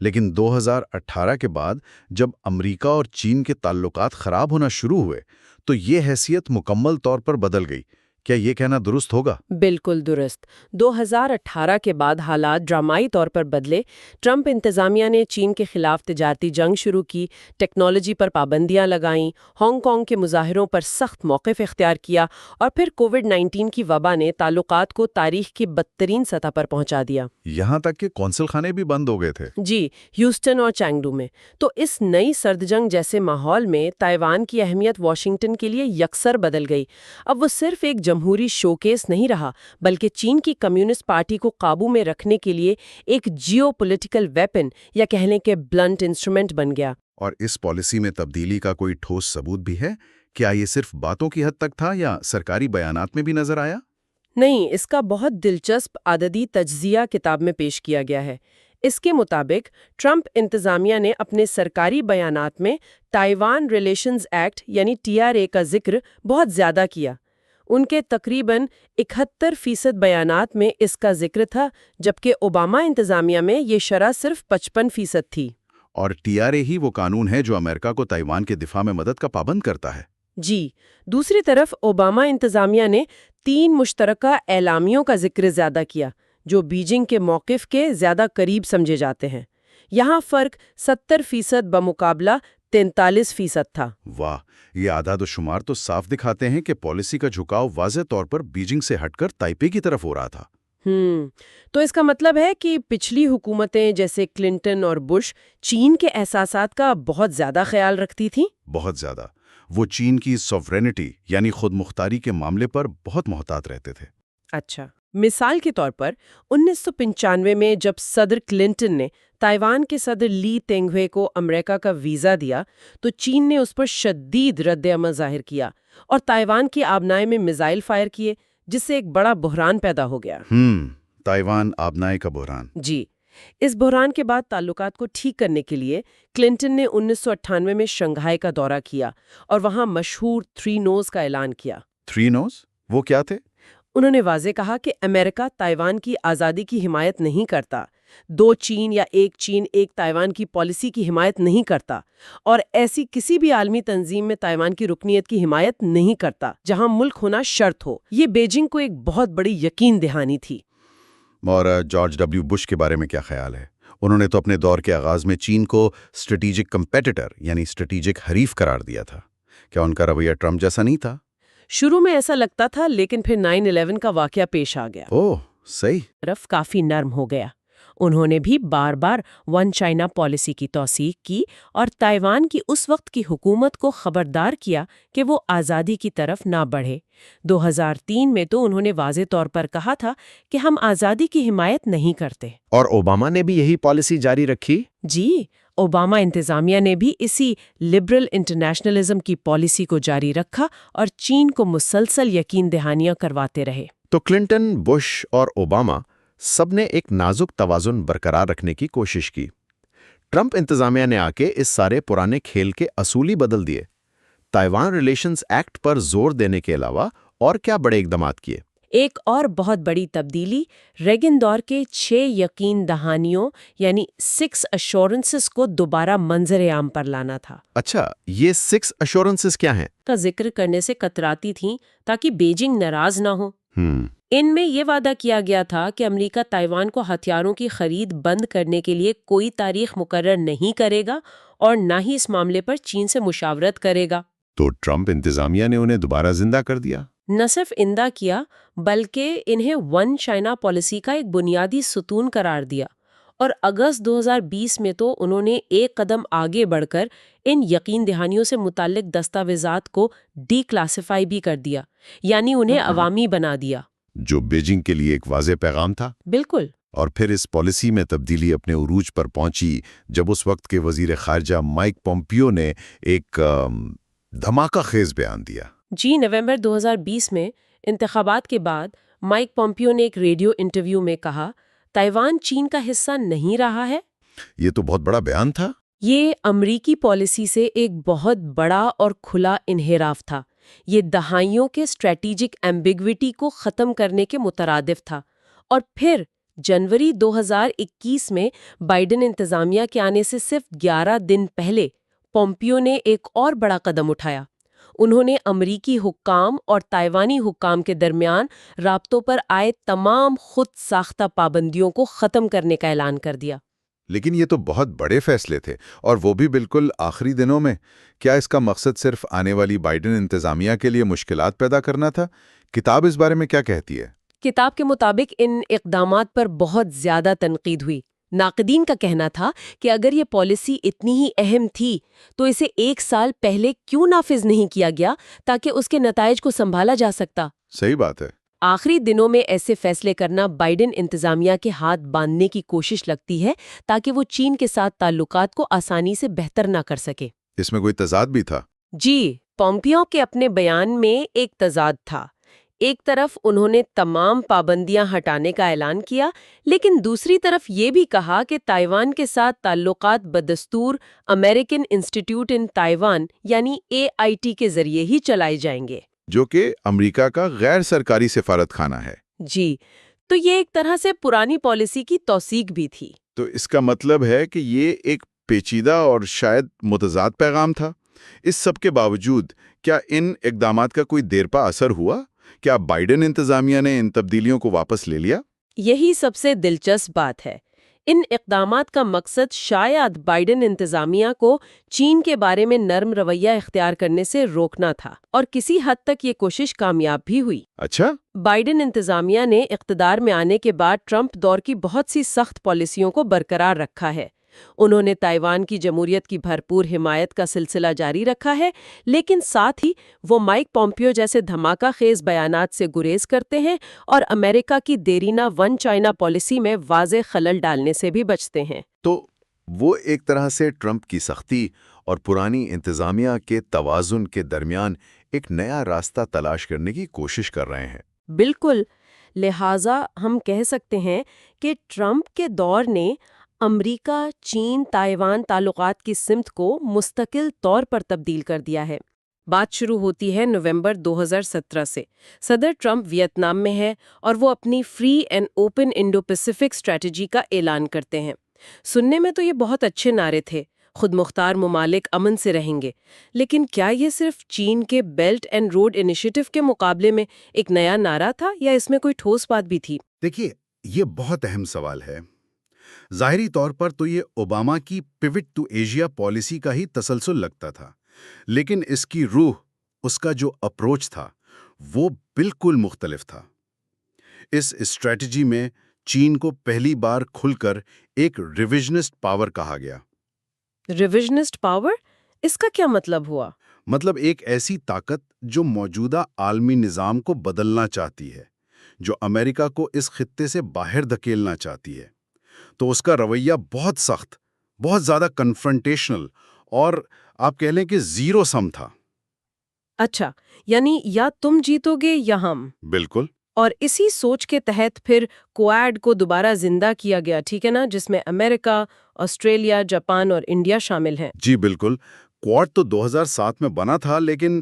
S2: لیکن 2018 کے بعد جب امریکہ اور چین کے تعلقات خراب ہونا شروع ہوئے تو یہ حیثیت مکمل طور پر بدل گئی۔ کیا یہ کہنا درست ہوگا؟
S1: بالکل درست۔ 2018 کے بعد حالات ڈرامائی طور پر بدلے۔ ٹرمپ انتظامیہ نے چین کے خلاف تجارتی جنگ شروع کی، ٹیکنالوجی پر پابندیاں لگائیں، ہانگ کانگ کے مظاہروں پر سخت موقف اختیار کیا، اور پھر کووڈ-19 کی وبا نے تعلقات کو تاریخ کی بدترین سطح پر پہنچا دیا۔
S2: یہاں تک کہ قونصل خانے بھی بند ہو گئے تھے۔
S1: جی، ہیوسٹن اور چینگڈو میں۔ تو اس نئی سرد جنگ جیسے ماحول میں تائیوان کی اہمیت واشنگٹن کے لیے یکسر بدل گئی۔ اب وہ صرف ایک جمہوری شوکیس نہیں رہا، بلکہ چین کی کمیونسٹ پارٹی کو قابو میں رکھنے کے لیے ایک جیو پولیٹیکل ویپن یا کہہ لیں کہ بلنٹ انسٹرومنٹ بن گیا۔
S2: اور اس پالیسی میں تبدیلی کا کوئی ٹھوس ثبوت بھی ہے؟ کیا یہ صرف باتوں کی حد تک تھا یا سرکاری بیانات میں بھی نظر آیا؟
S1: نہیں، اس کا بہت دلچسپ عددی تجزیہ کتاب میں پیش کیا گیا ہے۔ اس کے مطابق ٹرمپ انتظامیہ نے اپنے سرکاری بیانات میں تائیوان ریلیشنز ایکٹ یعنی TRA کا ذکر بہت زیادہ کیا۔ ان کے تقریباً 71% بیانات میں اس کا ذکر تھا، جبکہ اوباما انتظامیہ میں یہ شرح صرف 55% تھی۔
S2: اور TRA ہی وہ قانون ہے جو امریکہ کو تائیوان کے دفاع میں مدد کا پابند کرتا ہے۔
S1: جی، دوسری طرف اوباما انتظامیہ نے 3 مشترکہ اعلامیوں کا ذکر زیادہ کیا، جو بیجنگ کے موقف کے زیادہ قریب سمجھے جاتے ہیں۔ یہاں فرق 70% بمقابلہ 43% تھا۔
S2: واہ، یہ اعداد و شمار تو صاف دکھاتے ہیں کہ پالیسی کا جھکاؤ واضح طور پر بیجنگ سے ہٹ کر تائپے کی طرف ہو رہا تھا۔
S1: تو اس کا مطلب ہے کہ پچھلی حکومتیں جیسے کلنٹن اور بش چین کے احساسات کا بہت زیادہ خیال رکھتی تھیں۔
S2: بہت زیادہ۔ وہ چین کی سوورینٹی یعنی خود مختاری کے معاملے پر بہت محتاط رہتے تھے۔
S1: اچھا، مثال کے طور پر 1995 میں جب صدر کلنٹن نے تائیوان کے صدر لی تینگوے کو امریکہ کا ویزا دیا تو چین نے اس پر شدید رد عمل ظاہر کیا اور تائیوان کی آبنائے میں میزائل فائر کیے، جس سے ایک بڑا بحران پیدا ہو گیا۔
S2: تائیوان آبنائے کا بحران۔
S1: جی، اس بحران کے بعد تعلقات کو ٹھیک کرنے کے لیے کلنٹن نے 1998 میں شنگھائی کا دورہ کیا اور وہاں مشہور 3 نوز کا اعلان کیا۔
S2: 3 نوز؟ وہ کیا تھے؟
S1: انہوں نے واضح کہا کہ امریکہ تائیوان کی آزادی کی حمایت نہیں کرتا، 2 چین یا ایک چین ایک تائیوان کی پالیسی کی حمایت نہیں کرتا، اور ایسی کسی بھی عالمی تنظیم میں تائیوان کی رکنیت کی حمایت نہیں کرتا جہاں ملک ہونا شرط ہو۔ یہ بیجنگ کو ایک بہت بڑی یقین دہانی تھی۔
S2: اور جارج ڈبلیو بش کے بارے میں کیا خیال ہے؟ انہوں نے تو اپنے دور کے آغاز میں چین کو اسٹریٹیجک کمپیٹیٹر یعنی اسٹریٹیجک حریف قرار دیا تھا۔ کیا ان کا رویہ ٹرمپ جیسا نہیں تھا؟
S1: شروع میں ایسا لگتا تھا، لیکن پھر 9/11 کا واقعہ پیش آ گیا۔
S2: اوہ، صحیح۔
S1: طرف کافی نرم ہو گیا۔ انہوں نے بھی بار بار ون چائنا پالیسی کی توثیق کی اور تائیوان کی اس وقت کی حکومت کو خبردار کیا کہ وہ آزادی کی طرف نہ بڑھے۔ 2003 میں تو انہوں نے واضح طور پر کہا تھا کہ ہم آزادی کی حمایت نہیں کرتے۔
S3: اور اوباما نے بھی یہی پالیسی جاری رکھی؟
S1: جی، اوباما انتظامیہ نے بھی اسی لبرل انٹرنیشنلزم کی پالیسی کو جاری رکھا اور چین کو مسلسل یقین دہانیاں کرواتے رہے۔
S3: تو کلنٹن، بش اور اوباما سب نے ایک نازک توازن برقرار رکھنے کی کوشش کی۔ ٹرمپ انتظامیہ نے آ کے اس سارے پرانے کھیل کے اصول ہی بدل دیے۔ تائیوان ریلیشنز ایکٹ پر زور دینے کے علاوہ اور کیا بڑے اقدامات کیے؟
S1: ایک اور بہت بڑی تبدیلی ریگن دور کے 6 یقین دہانیوں یعنی 6 ایشورنسز کو دوبارہ منظر عام پر لانا تھا۔
S3: اچھا، یہ 6 ایشورنسز کیا ہیں؟
S1: کا ذکر کرنے سے کتراتی تھیں تاکہ بیجنگ ناراض نہ ہو۔ ان میں یہ وعدہ کیا گیا تھا کہ امریکہ تائیوان کو ہتھیاروں کی خرید بند کرنے کے لیے کوئی تاریخ مقرر نہیں کرے گا اور نہ ہی اس معاملے پر چین سے مشاورت کرے گا۔
S3: تو ٹرمپ انتظامیہ نے انہیں دوبارہ زندہ کر دیا۔
S1: نہ صرف اندہ کیا بلکہ انہیں ون چائنا پالیسی کا ایک بنیادی ستون قرار دیا، اور اگست 2020 میں تو انہوں نے ایک قدم آگے بڑھ کر ان یقین دہانیوں سے متعلق دستاویزات کو ڈی کلاسیفائی بھی کر دیا، یعنی انہیں عوامی بنا دیا،
S3: جو بیجنگ کے لیے ایک واضح پیغام تھا۔
S1: بالکل۔
S3: اور پھر اس پالیسی میں تبدیلی اپنے عروج پر پہنچی جب اس وقت کے وزیر خارجہ مائک پومپیو نے ایک دھماکہ خیز بیان دیا۔
S1: جی، نومبر 2020 میں انتخابات کے بعد مائک پومپیو نے ایک ریڈیو انٹرویو میں کہا، تائیوان چین کا حصہ نہیں رہا ہے۔
S3: یہ تو بہت بڑا بیان تھا۔
S1: یہ امریکی پالیسی سے ایک بہت بڑا اور کھلا انحراف تھا۔ یہ دہائیوں کے اسٹریٹجک ایمبیگوٹی کو ختم کرنے کے مترادف تھا۔ اور پھر جنوری 2021 میں بائیڈن انتظامیہ کے آنے سے صرف 11 دن پہلے پومپیو نے ایک اور بڑا قدم اٹھایا۔ انہوں نے امریکی حکام اور تائیوانی حکام کے درمیان رابطوں پر عائد تمام خود ساختہ پابندیوں کو ختم کرنے کا اعلان کر دیا۔
S2: لیکن یہ تو بہت بڑے فیصلے تھے، اور وہ بھی بالکل آخری دنوں میں۔ کیا اس کا مقصد صرف آنے والی بائیڈن انتظامیہ کے لیے مشکلات پیدا کرنا تھا؟ کتاب اس بارے میں کیا کہتی ہے؟
S1: کتاب کے مطابق ان اقدامات پر بہت زیادہ تنقید ہوئی۔ ناقدین کا کہنا تھا کہ اگر یہ پالیسی اتنی ہی اہم تھی تو اسے 1 سال پہلے کیوں نافذ نہیں کیا گیا تاکہ اس کے نتائج کو سنبھالا جا سکتا۔
S2: صحیح بات ہے۔
S1: آخری دنوں میں ایسے فیصلے کرنا بائیڈن انتظامیہ کے ہاتھ باندھنے کی کوشش لگتی ہے تاکہ وہ چین کے ساتھ تعلقات کو آسانی سے بہتر نہ کر سکے۔
S2: اس میں کوئی تضاد بھی تھا؟
S1: جی، پومپیو کے اپنے بیان میں ایک تضاد تھا۔ ایک طرف انہوں نے تمام پابندیاں ہٹانے کا اعلان کیا، لیکن دوسری طرف یہ بھی کہا کہ تائیوان کے ساتھ تعلقات بدستور امریکن انسٹیٹیوٹ ان تائیوان یعنی AIT کے ذریعے ہی چلائے جائیں گے،
S2: جو کہ امریکہ کا غیر سرکاری سفارت خانہ ہے۔
S1: جی، تو یہ ایک طرح سے پرانی پالیسی کی توثیق بھی تھی۔
S2: تو اس کا مطلب ہے کہ یہ ایک پیچیدہ اور شاید متضاد پیغام تھا۔ اس سب کے باوجود کیا ان اقدامات کا کوئی دیرپا اثر ہوا؟ کیا بائیڈن انتظامیہ نے ان تبدیلیوں کو واپس لے لیا؟
S1: یہی سب سے دلچسپ بات ہے۔ ان اقدامات کا مقصد شاید بائیڈن انتظامیہ کو چین کے بارے میں نرم رویہ اختیار کرنے سے روکنا تھا، اور کسی حد تک یہ کوشش کامیاب بھی ہوئی۔
S2: اچھا؟
S1: بائیڈن انتظامیہ نے اقتدار میں آنے کے بعد ٹرمپ دور کی بہت سی سخت پالیسیوں کو برقرار رکھا ہے۔ انہوں نے تائیوان کی جمہوریت کی بھرپور حمایت کا سلسلہ جاری رکھا ہے، لیکن ساتھ ہی وہ مائک پومپیو جیسے دھماکہ خیز بیانات سے گریز کرتے ہیں اور امریکہ کی دیرینہ ون چائنا پالیسی میں واضح خلل ڈالنے سے بھی بچتے ہیں۔
S3: تو وہ ایک طرح سے ٹرمپ کی سختی اور پرانی انتظامیہ کے توازن کے درمیان ایک نیا راستہ تلاش کرنے کی کوشش کر رہے ہیں۔
S1: بالکل، لہٰذا ہم کہہ سکتے ہیں کہ ٹرمپ کے دور نے امریکہ چین تائیوان تعلقات کی سمت کو مستقل طور پر تبدیل کر دیا ہے۔ بات شروع ہوتی ہے نومبر 2017 سے۔ صدر ٹرمپ ویتنام میں ہے اور وہ اپنی free and open Indo Pacific strategy کا اعلان کرتے ہیں۔ سننے میں تو یہ بہت اچھے نعرے تھے، خود مختار ممالک امن سے رہیں گے، لیکن کیا یہ صرف چین کے بیلٹ اینڈ روڈ انیشیٹو کے مقابلے میں ایک نیا نعرہ تھا یا اس میں کوئی ٹھوس بات بھی تھی؟
S2: دیکھیے، یہ بہت اہم سوال ہے۔ ظاہری طور پر تو یہ اوباما کی پیوٹ ٹو ایشیا پالیسی کا ہی تسلسل لگتا تھا، لیکن اس کی روح، اس کا جو اپروچ تھا، وہ بالکل مختلف تھا۔ اس اسٹریٹجی میں چین کو پہلی بار کھل کر ایک ریویژنسٹ پاور کہا گیا۔
S1: ریویژنسٹ پاور؟ اس کا کیا مطلب ہوا؟
S2: مطلب ایک ایسی طاقت جو موجودہ عالمی نظام کو بدلنا چاہتی ہے، جو امریکہ کو اس خطے سے باہر دھکیلنا چاہتی ہے۔ تو اس کا رویہ بہت سخت، بہت زیادہ کنفرنٹیشنل اور آپ کہہ لیں کہ زیرو سم تھا۔
S1: اچھا، یعنی یا تم جیتو گے یا ہم۔
S2: بالکل۔
S1: اور اسی سوچ کے تحت پھر کویڈ کو دوبارہ زندہ کیا گیا، ٹھیک ہے نا، جس میں امریکہ، آسٹریلیا، جاپان اور انڈیا شامل ہیں۔
S2: جی بالکل۔ کوڈ تو 2007 میں بنا تھا، لیکن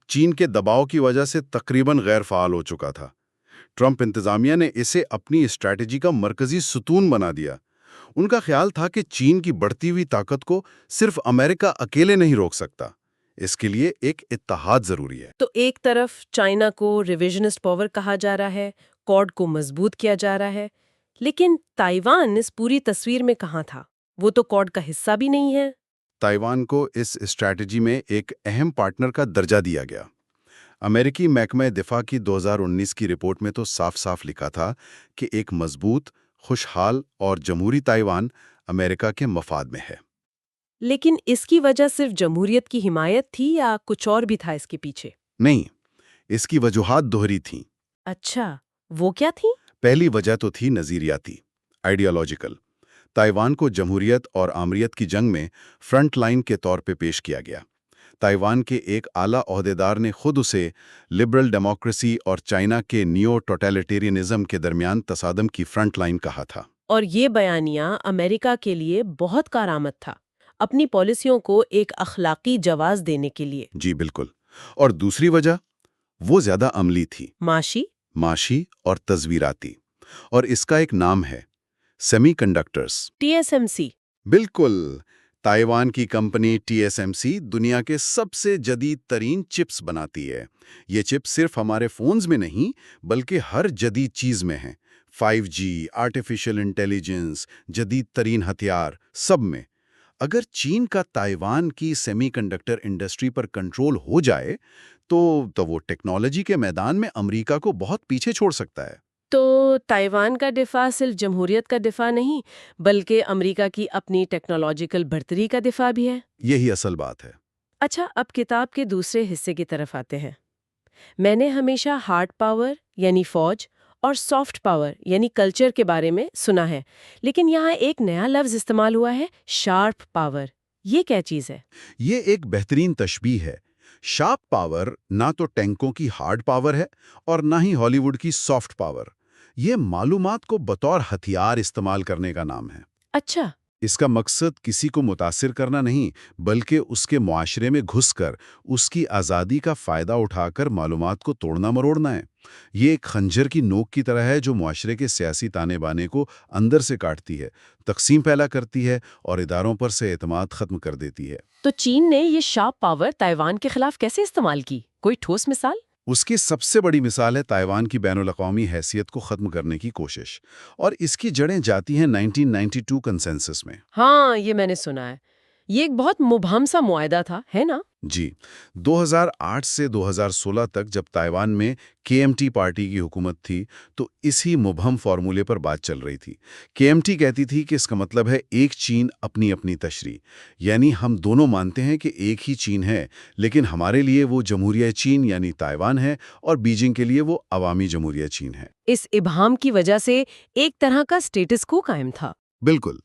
S2: چین کے دباؤ کی وجہ سے تقریباً غیر فعال ہو چکا تھا۔ ٹرمپ انتظامیہ نے اسے اپنی اسٹریٹجی کا مرکزی ستون بنا دیا۔ ان کا خیال تھا کہ چین کی بڑھتی ہوئی طاقت کو صرف امریکہ اکیلے نہیں روک سکتا، اس کے لیے ایک اتحاد ضروری ہے۔
S1: تو ایک طرف چائنا کو ریویژنسٹ پاور کہا جا رہا ہے، کوڈ کو مضبوط کیا جا رہا ہے، لیکن تائیوان اس پوری تصویر میں کہاں تھا؟ وہ تو کوڈ کا حصہ بھی نہیں ہے۔
S2: تائیوان کو اس اسٹریٹجی میں ایک اہم پارٹنر کا درجہ دیا گیا۔ امریکی محکمہ دفاع کی 2019 کی رپورٹ میں تو صاف صاف لکھا تھا کہ ایک مضبوط، خوشحال اور جمہوری تائیوان امریکا کے مفاد میں ہے۔
S1: لیکن اس کی وجہ صرف جمہوریت کی حمایت تھی یا کچھ اور بھی تھا اس کے پیچھے؟
S2: نہیں، اس کی وجوہات دوہری تھیں۔
S1: اچھا، وہ کیا تھی؟
S2: پہلی وجہ تو تھی نظریاتی، آئیڈیالوجیکل۔ تائیوان کو جمہوریت اور آمریت کی جنگ میں فرنٹ لائن کے طور پہ پیش کیا گیا۔ تائیوان کے ایک اعلیٰ عہدیدار نے خود اسے لبرل ڈیموکریسی اور چائنا کے نیو ٹوٹیلیٹیرینزم کے درمیان تصادم کی فرنٹ لائن کہا تھا۔
S1: اور یہ بیانیہ امریکہ کے لیے بہت کارآمد تھا، اپنی پالیسیوں کو ایک اخلاقی جواز دینے کے لیے۔
S2: جی بالکل۔ اور دوسری وجہ وہ زیادہ عملی تھی، معاشی اور تصویراتی، اور اس کا ایک نام ہے سیمی کنڈکٹرز،
S1: TSMC۔
S2: بالکل۔ تائیوان کی کمپنی TSMC دنیا کے سب سے جدید ترین چپس بناتی ہے۔ یہ چپس صرف ہمارے فونز میں نہیں بلکہ ہر جدید چیز میں ہیں، 5G، آرٹیفیشل انٹیلیجنس، جدید ترین ہتھیار، سب میں۔ اگر چین کا تائیوان کی سیمی کنڈکٹر انڈسٹری پر کنٹرول ہو جائے تو وہ ٹیکنالوجی کے میدان میں امریکہ کو بہت پیچھے چھوڑ سکتا ہے۔
S1: تو تائیوان کا دفاع صرف جمہوریت کا دفاع نہیں بلکہ امریکہ کی اپنی ٹیکنالوجیکل برتری کا دفاع بھی ہے۔
S2: یہی اصل بات ہے۔
S1: اچھا، اب کتاب کے دوسرے حصے کی طرف آتے ہیں۔ میں نے ہمیشہ ہارڈ پاور یعنی فوج اور سافٹ پاور یعنی کلچر کے بارے میں سنا ہے، لیکن یہاں ایک نیا لفظ استعمال ہوا ہے، شارپ پاور۔ یہ کیا چیز ہے؟
S2: یہ ایک بہترین تشبیہ ہے۔ شارپ پاور نہ تو ٹینکوں کی ہارڈ پاور ہے اور نہ ہی ہالی ووڈ کی سافٹ پاور۔ یہ معلومات کو بطور ہتھیار استعمال کرنے کا نام ہے۔
S1: اچھا۔
S2: اس کا مقصد کسی کو متاثر کرنا نہیں بلکہ اس کے معاشرے میں گھس کر اس کی آزادی کا فائدہ اٹھا کر معلومات کو توڑنا مروڑنا ہے۔ یہ ایک خنجر کی نوک کی طرح ہے جو معاشرے کے سیاسی تانے بانے کو اندر سے کاٹتی ہے، تقسیم پیدا کرتی ہے اور اداروں پر سے اعتماد ختم کر دیتی ہے۔
S1: تو چین نے یہ شارپ پاور تائیوان کے خلاف کیسے استعمال کی؟ کوئی ٹھوس مثال؟
S2: اس کی سب سے بڑی مثال ہے تائیوان کی بین الاقوامی حیثیت کو ختم کرنے کی کوشش، اور اس کی جڑیں جاتی ہیں 1992 کنسنسس میں۔
S1: ہاں، یہ میں نے سنا ہے۔ یہ ایک بہت مبہم سا معاہدہ تھا، ہے نا؟
S2: جی، 2008 سے 2016 تک جب تائیوان میں KMT پارٹی کی حکومت تھی تو اسی مبہم فارمولے پر بات چل رہی تھی۔ KMT کہتی تھی کہ اس کا مطلب ہے ایک چین اپنی اپنی تشریح، یعنی ہم دونوں مانتے ہیں کہ ایک ہی چین ہے، لیکن ہمارے لیے وہ جمہوریہ چین یعنی تائیوان ہے اور بیجنگ کے لیے وہ عوامی جمہوریہ چین ہے۔
S1: اس ابہام کی وجہ سے ایک طرح کا سٹیٹس کو قائم تھا۔
S2: بالکل،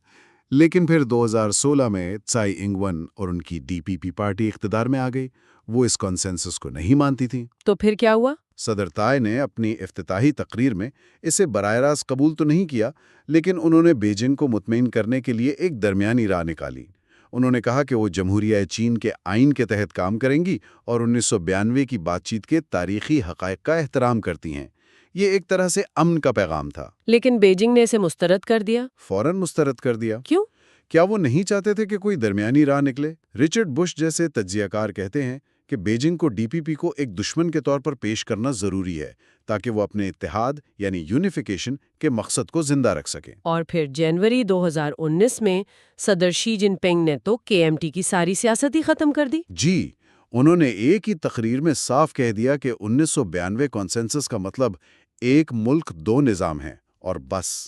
S2: لیکن پھر 2016 میں ژائی انگ ون اور ان کی DPP پارٹی اقتدار میں آ گئی۔ وہ اس کنسنسس کو نہیں مانتی تھی۔
S1: تو پھر کیا ہوا؟
S2: صدر تائی نے اپنی افتتاحی تقریر میں اسے براہ راست قبول تو نہیں کیا، لیکن انہوں نے بیجنگ کو مطمئن کرنے کے لیے ایک درمیانی راہ نکالی۔ انہوں نے کہا کہ وہ جمہوریہ چین کے آئین کے تحت کام کریں گی اور 1992 کی بات چیت کے تاریخی حقائق کا احترام کرتی ہیں۔ یہ ایک طرح سے امن کا پیغام تھا۔
S1: لیکن بیجنگ نے اسے مسترد کر دیا۔
S2: فوراً مسترد کر دیا۔
S1: کیوں؟
S2: کیا وہ نہیں چاہتے تھے کہ کوئی درمیانی راہ نکلے؟ رچرڈ بش جیسے تجزیہ کار کہتے ہیں کہ بیجنگ کو DPP کو ایک دشمن کے طور پر پیش کرنا ضروری ہے تاکہ وہ اپنے اتحاد یعنی یونیفیکیشن کے مقصد کو زندہ رکھ سکیں۔
S1: اور پھر جنوری 2019 میں صدر شی جن پنگ نے تو KMT کی ساری سیاست ہی ختم کر دی۔
S2: جی، انہوں نے ایک ہی تقریر میں صاف کہہ دیا کہ 1992 کانسنسس کا مطلب ایک ملک دو نظام ہے اور بس۔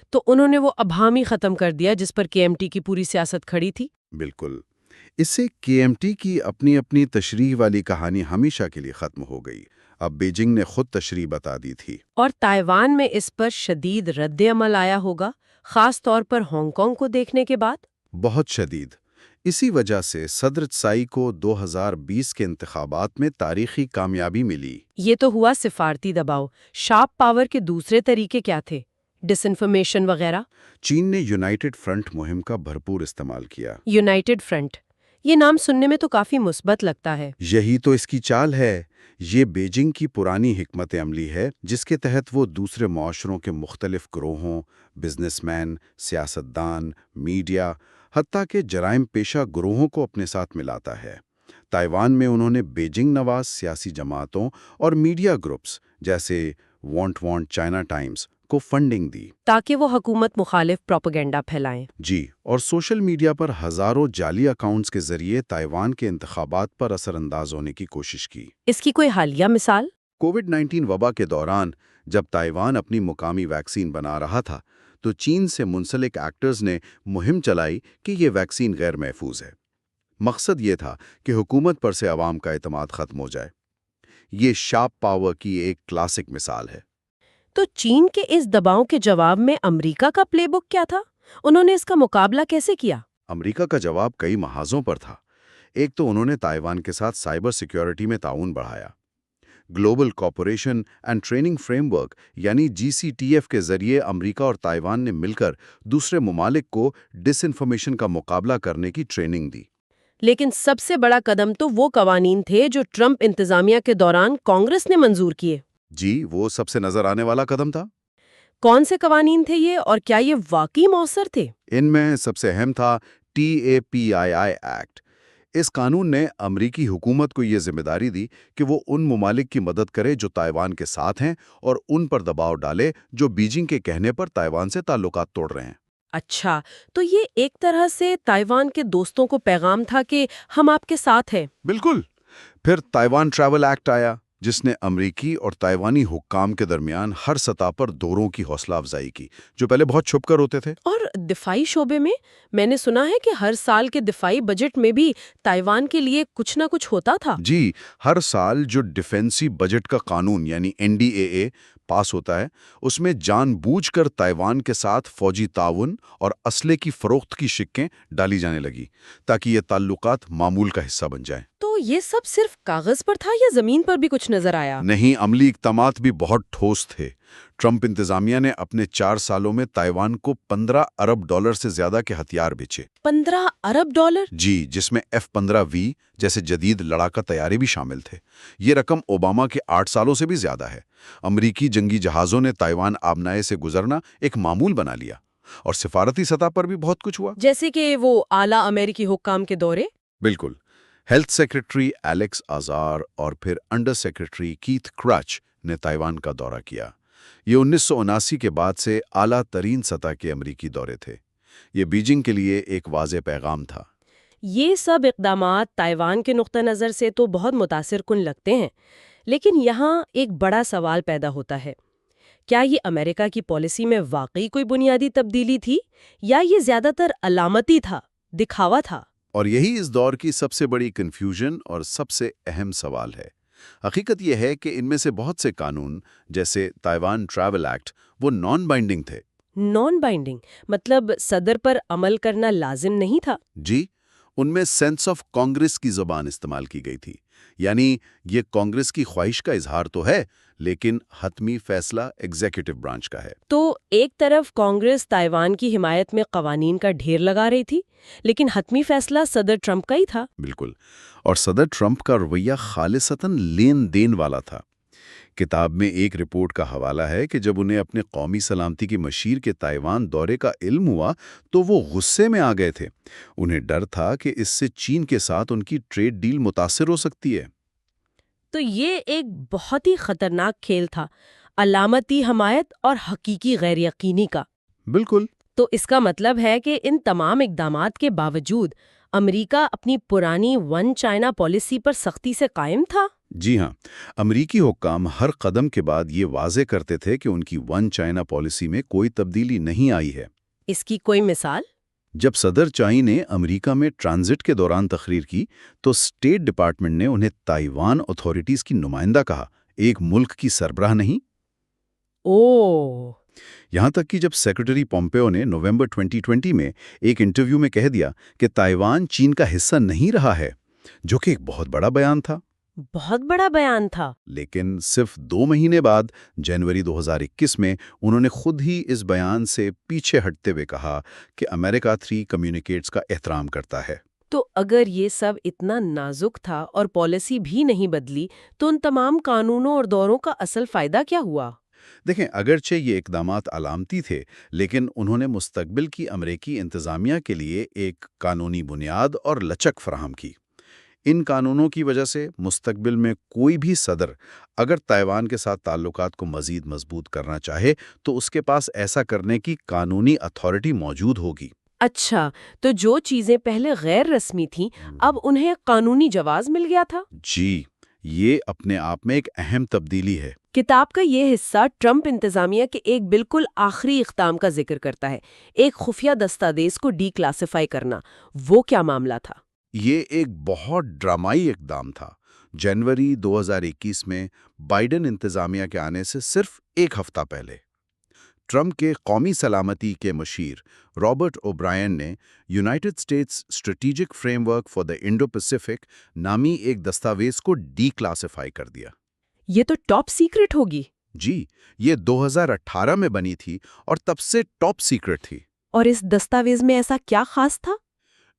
S1: تو انہوں نے وہ ابہام ہی ختم کر دیا جس پر KMT کی پوری سیاست کھڑی تھی۔
S2: بالکل۔ اس سے KMT کی اپنی اپنی تشریح والی کہانی ہمیشہ کے لیے ختم ہو گئی۔ اب بیجنگ نے خود تشریح بتا دی تھی۔
S1: اور تائیوان میں اس پر شدید رد عمل آیا ہوگا، خاص طور پر ہانگ کانگ کو دیکھنے کے بعد۔
S2: بہت شدید۔ اسی وجہ سے صدر ژائی کو 2020 کے انتخابات میں تاریخی کامیابی ملی۔
S1: یہ تو ہوا سفارتی دباؤ۔ شارپ پاور کے دوسرے طریقے کیا تھے؟ ڈس انفارمیشن وغیرہ؟
S2: چین نے یونائٹڈ فرنٹ مہم کا بھرپور استعمال کیا۔
S1: یونائٹڈ فرنٹ، یہ نام سننے میں تو کافی مثبت لگتا ہے۔
S2: یہی تو اس کی چال ہے۔ یہ بیجنگ کی پرانی حکمت عملی ہے جس کے تحت وہ دوسرے معاشروں کے مختلف گروہوں، بزنس مین، سیاستدان، میڈیا، حتیٰ کہ جرائم پیشہ گروہوں کو اپنے ساتھ ملاتا ہے۔ تائیوان میں انہوں نے بیجنگ نواز سیاسی جماعتوں اور میڈیا گروپس جیسے وانٹ چائنا ٹائمز کو فنڈنگ دی
S1: تاکہ وہ حکومت مخالف پروپیگنڈا پھیلائیں۔
S2: جی، اور سوشل میڈیا پر ہزاروں جعلی اکاؤنٹس کے ذریعے تائیوان کے انتخابات پر اثر انداز ہونے کی کوشش کی۔
S1: اس کی کوئی حالیہ مثال؟
S2: کووڈ-19 وبا کے دوران جب تائیوان اپنی مقامی ویکسین بنا رہا تھا تو چین سے منسلک ایکٹرز نے مہم چلائی کہ یہ ویکسین غیر محفوظ ہے۔ مقصد یہ تھا کہ حکومت پر سے عوام کا اعتماد ختم ہو جائے۔ یہ شارپ پاور کی ایک کلاسک مثال ہے۔
S1: تو چین کے اس دباؤ کے جواب میں امریکہ کا پلے بک کیا تھا؟ انہوں نے اس کا مقابلہ کیسے کیا؟
S2: امریکہ کا جواب کئی محاذوں پر تھا۔ ایک تو انہوں نے تائیوان کے ساتھ سائبر سیکیورٹی میں تعاون بڑھایا۔ Global cooperation and training frame work یعنی GCTF کے ذریعے امریکہ اور تائیوان نے مل کر دوسرے ممالک کو ڈس انفارمیشن کا مقابلہ کرنے کی ٹریننگ دی۔
S1: لیکن سب سے بڑا قدم تو وہ قوانین تھے جو ٹرمپ انتظامیہ کے دوران کانگریس نے منظور کیے۔
S2: جی، وہ سب سے نظر آنے والا قدم تھا۔
S1: کون سے قوانین تھے یہ، اور کیا یہ واقعی مؤثر تھے؟
S2: ان میں سب سے اہم تھا TAPII ایکٹ۔ اس قانون نے امریکی حکومت کو یہ ذمہ داری دی کہ وہ ان ممالک کی مدد کرے جو تائیوان کے ساتھ ہیں اور ان پر دباؤ ڈالے جو بیجنگ کے کہنے پر تائیوان سے تعلقات توڑ رہے ہیں۔
S1: اچھا، تو یہ ایک طرح سے تائیوان کے دوستوں کو پیغام تھا کہ ہم آپ کے ساتھ ہیں۔
S2: بالکل۔ پھر تائیوان ٹریول ایکٹ آیا، جس نے امریکی اور تائیوانی حکام کے درمیان ہر سطح پر دوروں کی حوصلہ افزائی کی، جو پہلے بہت چھپ کر ہوتے تھے۔
S1: اور دفاعی شعبے میں نے سنا ہے کہ ہر سال کے دفاعی بجٹ میں بھی تائیوان کے لیے کچھ نہ کچھ ہوتا تھا۔
S2: جی، ہر سال جو ڈیفینسی بجٹ کا قانون یعنی NDAA پاس ہوتا ہے، اس میں جان بوجھ کر تائیوان کے ساتھ فوجی تعاون اور اسلحے کی فروخت کی شقیں ڈالی جانے لگی تاکہ یہ تعلقات معمول کا حصہ بن جائیں۔
S1: تو یہ سب صرف کاغذ پر تھا یا زمین پر بھی کچھ نظر آیا؟
S2: نہیں، عملی اقدامات بھی بہت ٹھوس تھے۔ ٹرمپ انتظامیہ نے اپنے 4 سالوں میں تائیوان کو $15 ارب سے زیادہ کے ہتھیار بیچے۔
S1: $15 ارب؟
S2: جی، جس میں F-15V جیسے جدید لڑاکا طیارے بھی شامل تھے۔ یہ رقم اوباما کے 8 سالوں سے بھی زیادہ ہے۔ امریکی جنگی جہازوں نے تائیوان آبنائے سے گزرنا ایک معمول بنا لیا، اور سفارتی سطح پر بھی بہت کچھ ہوا،
S1: جیسے کہ وہ اعلیٰ امریکی حکام کے دورے۔
S2: بالکل۔ ہیلتھ سیکرٹری ایلیکس آزار اور پھر انڈر سیکرٹری کیتھ کرچ نے تائیوان کا دورہ کیا۔ یہ 1979 کے بعد سے اعلیٰ ترین سطح کے امریکی دورے تھے۔ یہ بیجنگ کے لیے ایک واضح پیغام تھا۔
S1: یہ سب اقدامات تائیوان کے نقطہ نظر سے تو بہت متاثر کن لگتے ہیں، لیکن یہاں ایک بڑا سوال پیدا ہوتا ہے، کیا یہ امریکہ کی پالیسی میں واقعی کوئی بنیادی تبدیلی تھی، یا یہ زیادہ تر علامتی تھا، دکھاوا تھا؟
S2: اور یہی اس دور کی سب سے بڑی کنفیوژن اور سب سے اہم سوال ہے۔ حقیقت یہ ہے کہ ان میں سے بہت سے قانون جیسے تائیوان ٹریول ایکٹ وہ نان بائنڈنگ تھے۔
S1: نان بائنڈنگ مطلب صدر پر عمل کرنا لازم نہیں تھا؟
S2: جی، ان میں سینس آف کانگریس کی زبان استعمال کی گئی تھی، یعنی یہ کانگریس کی خواہش کا اظہار تو ہے لیکن حتمی فیصلہ ایگزیکٹو برانچ کا ہے۔
S1: تو ایک طرف کانگریس تائیوان کی حمایت میں قوانین کا ڈھیر لگا رہی تھی، لیکن حتمی فیصلہ صدر ٹرمپ کا ہی تھا۔
S2: بالکل، اور صدر ٹرمپ کا رویہ خالصتاً لین دین والا تھا۔ کتاب میں ایک رپورٹ کا حوالہ ہے کہ جب انہیں اپنے قومی سلامتی کی مشیر کے تائیوان دورے کا علم ہوا تو وہ غصے میں آ گئے تھے۔ انہیں ڈر تھا کہ اس سے چین کے ساتھ ان کی ٹریڈ ڈیل متاثر ہو سکتی ہے۔
S1: تو یہ ایک بہت ہی خطرناک کھیل تھا، علامتی حمایت اور حقیقی غیر یقینی کا۔
S2: بالکل۔
S1: تو اس کا مطلب ہے کہ ان تمام اقدامات کے باوجود امریکہ اپنی پرانی ون چائنا پالیسی پر سختی سے قائم تھا؟
S2: جی ہاں، امریکی حکام ہر قدم کے بعد یہ واضح کرتے تھے کہ ان کی ون چائنا پالیسی میں کوئی تبدیلی نہیں آئی ہے۔
S1: اس کی کوئی مثال؟
S2: جب صدر چائی نے امریکہ میں ٹرانزٹ کے دوران تقریر کی تو اسٹیٹ ڈپارٹمنٹ نے انہیں تائیوان اتھارٹیز کی نمائندہ کہا، ایک ملک کی سربراہ نہیں۔
S1: اوہ!
S2: یہاں تک کہ جب سیکرٹری پومپیو نے نومبر 2020 میں ایک انٹرویو میں کہہ دیا کہ تائیوان چین کا حصہ نہیں رہا ہے، جو کہ ایک بہت بڑا بیان تھا۔
S1: بہت بڑا بیان تھا۔
S2: لیکن صرف 2 مہینے بعد جنوری 2021 میں انہوں نے خود ہی اس بیان سے پیچھے ہٹتے ہوئے کہا کہ امریکہ 3 کمیونیکیٹس کا احترام کرتا ہے۔
S1: تو اگر یہ سب اتنا نازک تھا اور پالیسی بھی نہیں بدلی تو ان تمام قانونوں اور دوروں کا اصل فائدہ کیا ہوا؟
S2: دیکھیں، اگرچہ یہ اقدامات علامتی تھے لیکن انہوں نے مستقبل کی امریکی انتظامیہ کے لیے ایک قانونی بنیاد اور لچک فراہم کی۔ ان قانونوں کی وجہ سے مستقبل میں کوئی بھی صدر اگر تائیوان کے ساتھ تعلقات کو مزید مضبوط کرنا چاہے تو اس کے پاس ایسا کرنے کی قانونی اتھارٹی موجود ہوگی۔
S1: اچھا، تو جو چیزیں پہلے غیر رسمی تھیں اب انہیں قانونی جواز مل گیا تھا؟
S2: جی، یہ اپنے آپ میں ایک اہم تبدیلی ہے۔
S1: کتاب کا یہ حصہ ٹرمپ انتظامیہ کے ایک بالکل آخری اقدام کا ذکر کرتا ہے، ایک خفیہ دستاویز کو ڈی کلاسیفائی کرنا۔ وہ کیا معاملہ تھا؟
S2: یہ ایک بہت ڈرامائی اقدام تھا۔ جنوری 2021 میں بائیڈن انتظامیہ کے آنے سے صرف ایک ہفتہ پہلے ٹرمپ کے قومی سلامتی کے مشیر رابرٹ اوبرائن نے United States strategic framework for the Indo Pacific نامی ایک دستاویز کو ڈی کلاسیفائی کر دیا۔
S1: یہ تو ٹاپ سیکرٹ ہوگی۔
S2: جی، یہ 2018 میں بنی تھی اور تب سے ٹاپ سیکرٹ تھی۔
S1: اور اس دستاویز میں ایسا کیا خاص تھا؟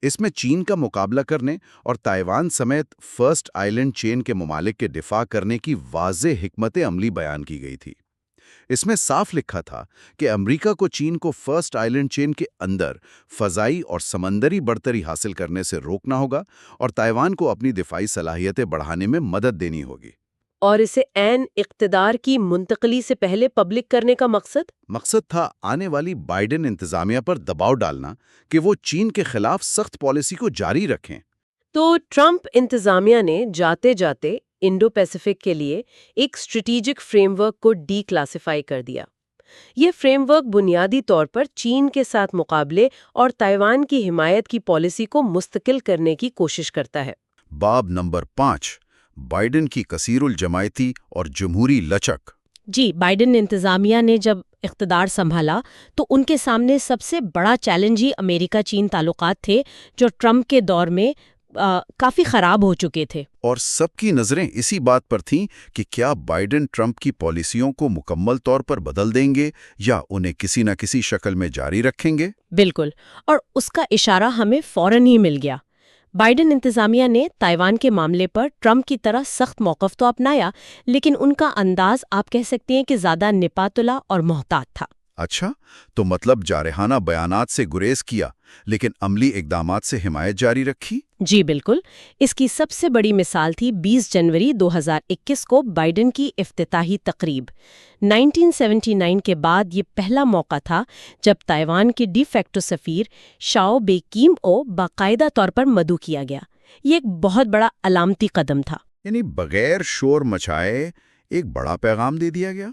S2: اس میں چین کا مقابلہ کرنے اور تائیوان سمیت فرسٹ آئلینڈ چین کے ممالک کے دفاع کرنے کی واضح حکمت عملی بیان کی گئی تھی۔ اس میں صاف لکھا تھا کہ امریکہ کو چین کو فرسٹ آئلینڈ چین کے اندر فضائی اور سمندری برتری حاصل کرنے سے روکنا ہوگا اور تائیوان کو اپنی دفاعی صلاحیتیں بڑھانے میں مدد دینی ہوگی۔
S1: اور اسے عین اقتدار کی منتقلی سے پہلے پبلک کرنے کا
S2: مقصد تھا آنے والی بائیڈن انتظامیہ پر دباؤ ڈالنا کہ وہ چین کے خلاف سخت پالیسی کو جاری رکھیں۔
S1: تو ٹرمپ انتظامیہ نے جاتے جاتے انڈو پیسیفک کے لیے ایک اسٹریٹجک فریم ورک کو ڈی کلاسیفائی کر دیا۔ یہ فریم ورک بنیادی طور پر چین کے ساتھ مقابلے اور تائیوان کی حمایت کی پالیسی کو مستقل کرنے کی کوشش کرتا ہے۔
S2: باب نمبر 5، بائیڈن کی کثیر الجماعتی اور جمہوری لچک۔
S4: جی، بائیڈن انتظامیہ نے جب اقتدار سنبھالا تو ان کے سامنے سب سے بڑا چیلنج ہی امریکہ چین تعلقات تھے، جو ٹرمپ کے دور میں کافی خراب ہو چکے تھے۔
S2: اور سب کی نظریں اسی بات پر تھیں کہ کیا بائیڈن ٹرمپ کی پالیسیوں کو مکمل طور پر بدل دیں گے یا انہیں کسی نہ کسی شکل میں جاری رکھیں گے۔
S4: بالکل، اور اس کا اشارہ ہمیں فوراً ہی مل گیا۔ بائیڈن انتظامیہ نے تائیوان کے معاملے پر ٹرمپ کی طرح سخت موقف تو اپنایا، لیکن ان کا انداز آپ کہہ سکتے ہیں کہ زیادہ نپاتلا اور محتاط تھا۔
S2: اچھا، تو مطلب جارحانہ بیانات سے گریز کیا لیکن عملی اقدامات سے حمایت جاری رکھی؟
S4: جی بالکل، اس کی سب سے بڑی مثال تھی 20 جنوری 2021 کو بائیڈن کی افتتاحی تقریب۔ 1979 کے بعد یہ پہلا موقع تھا جب تائیوان کے ڈی فیکٹو سفیر شاؤ بے کیم او باقاعدہ طور پر مدعو کیا گیا۔ یہ ایک بہت بڑا علامتی قدم تھا۔
S2: یعنی بغیر شور مچائے ایک بڑا پیغام دے دیا گیا۔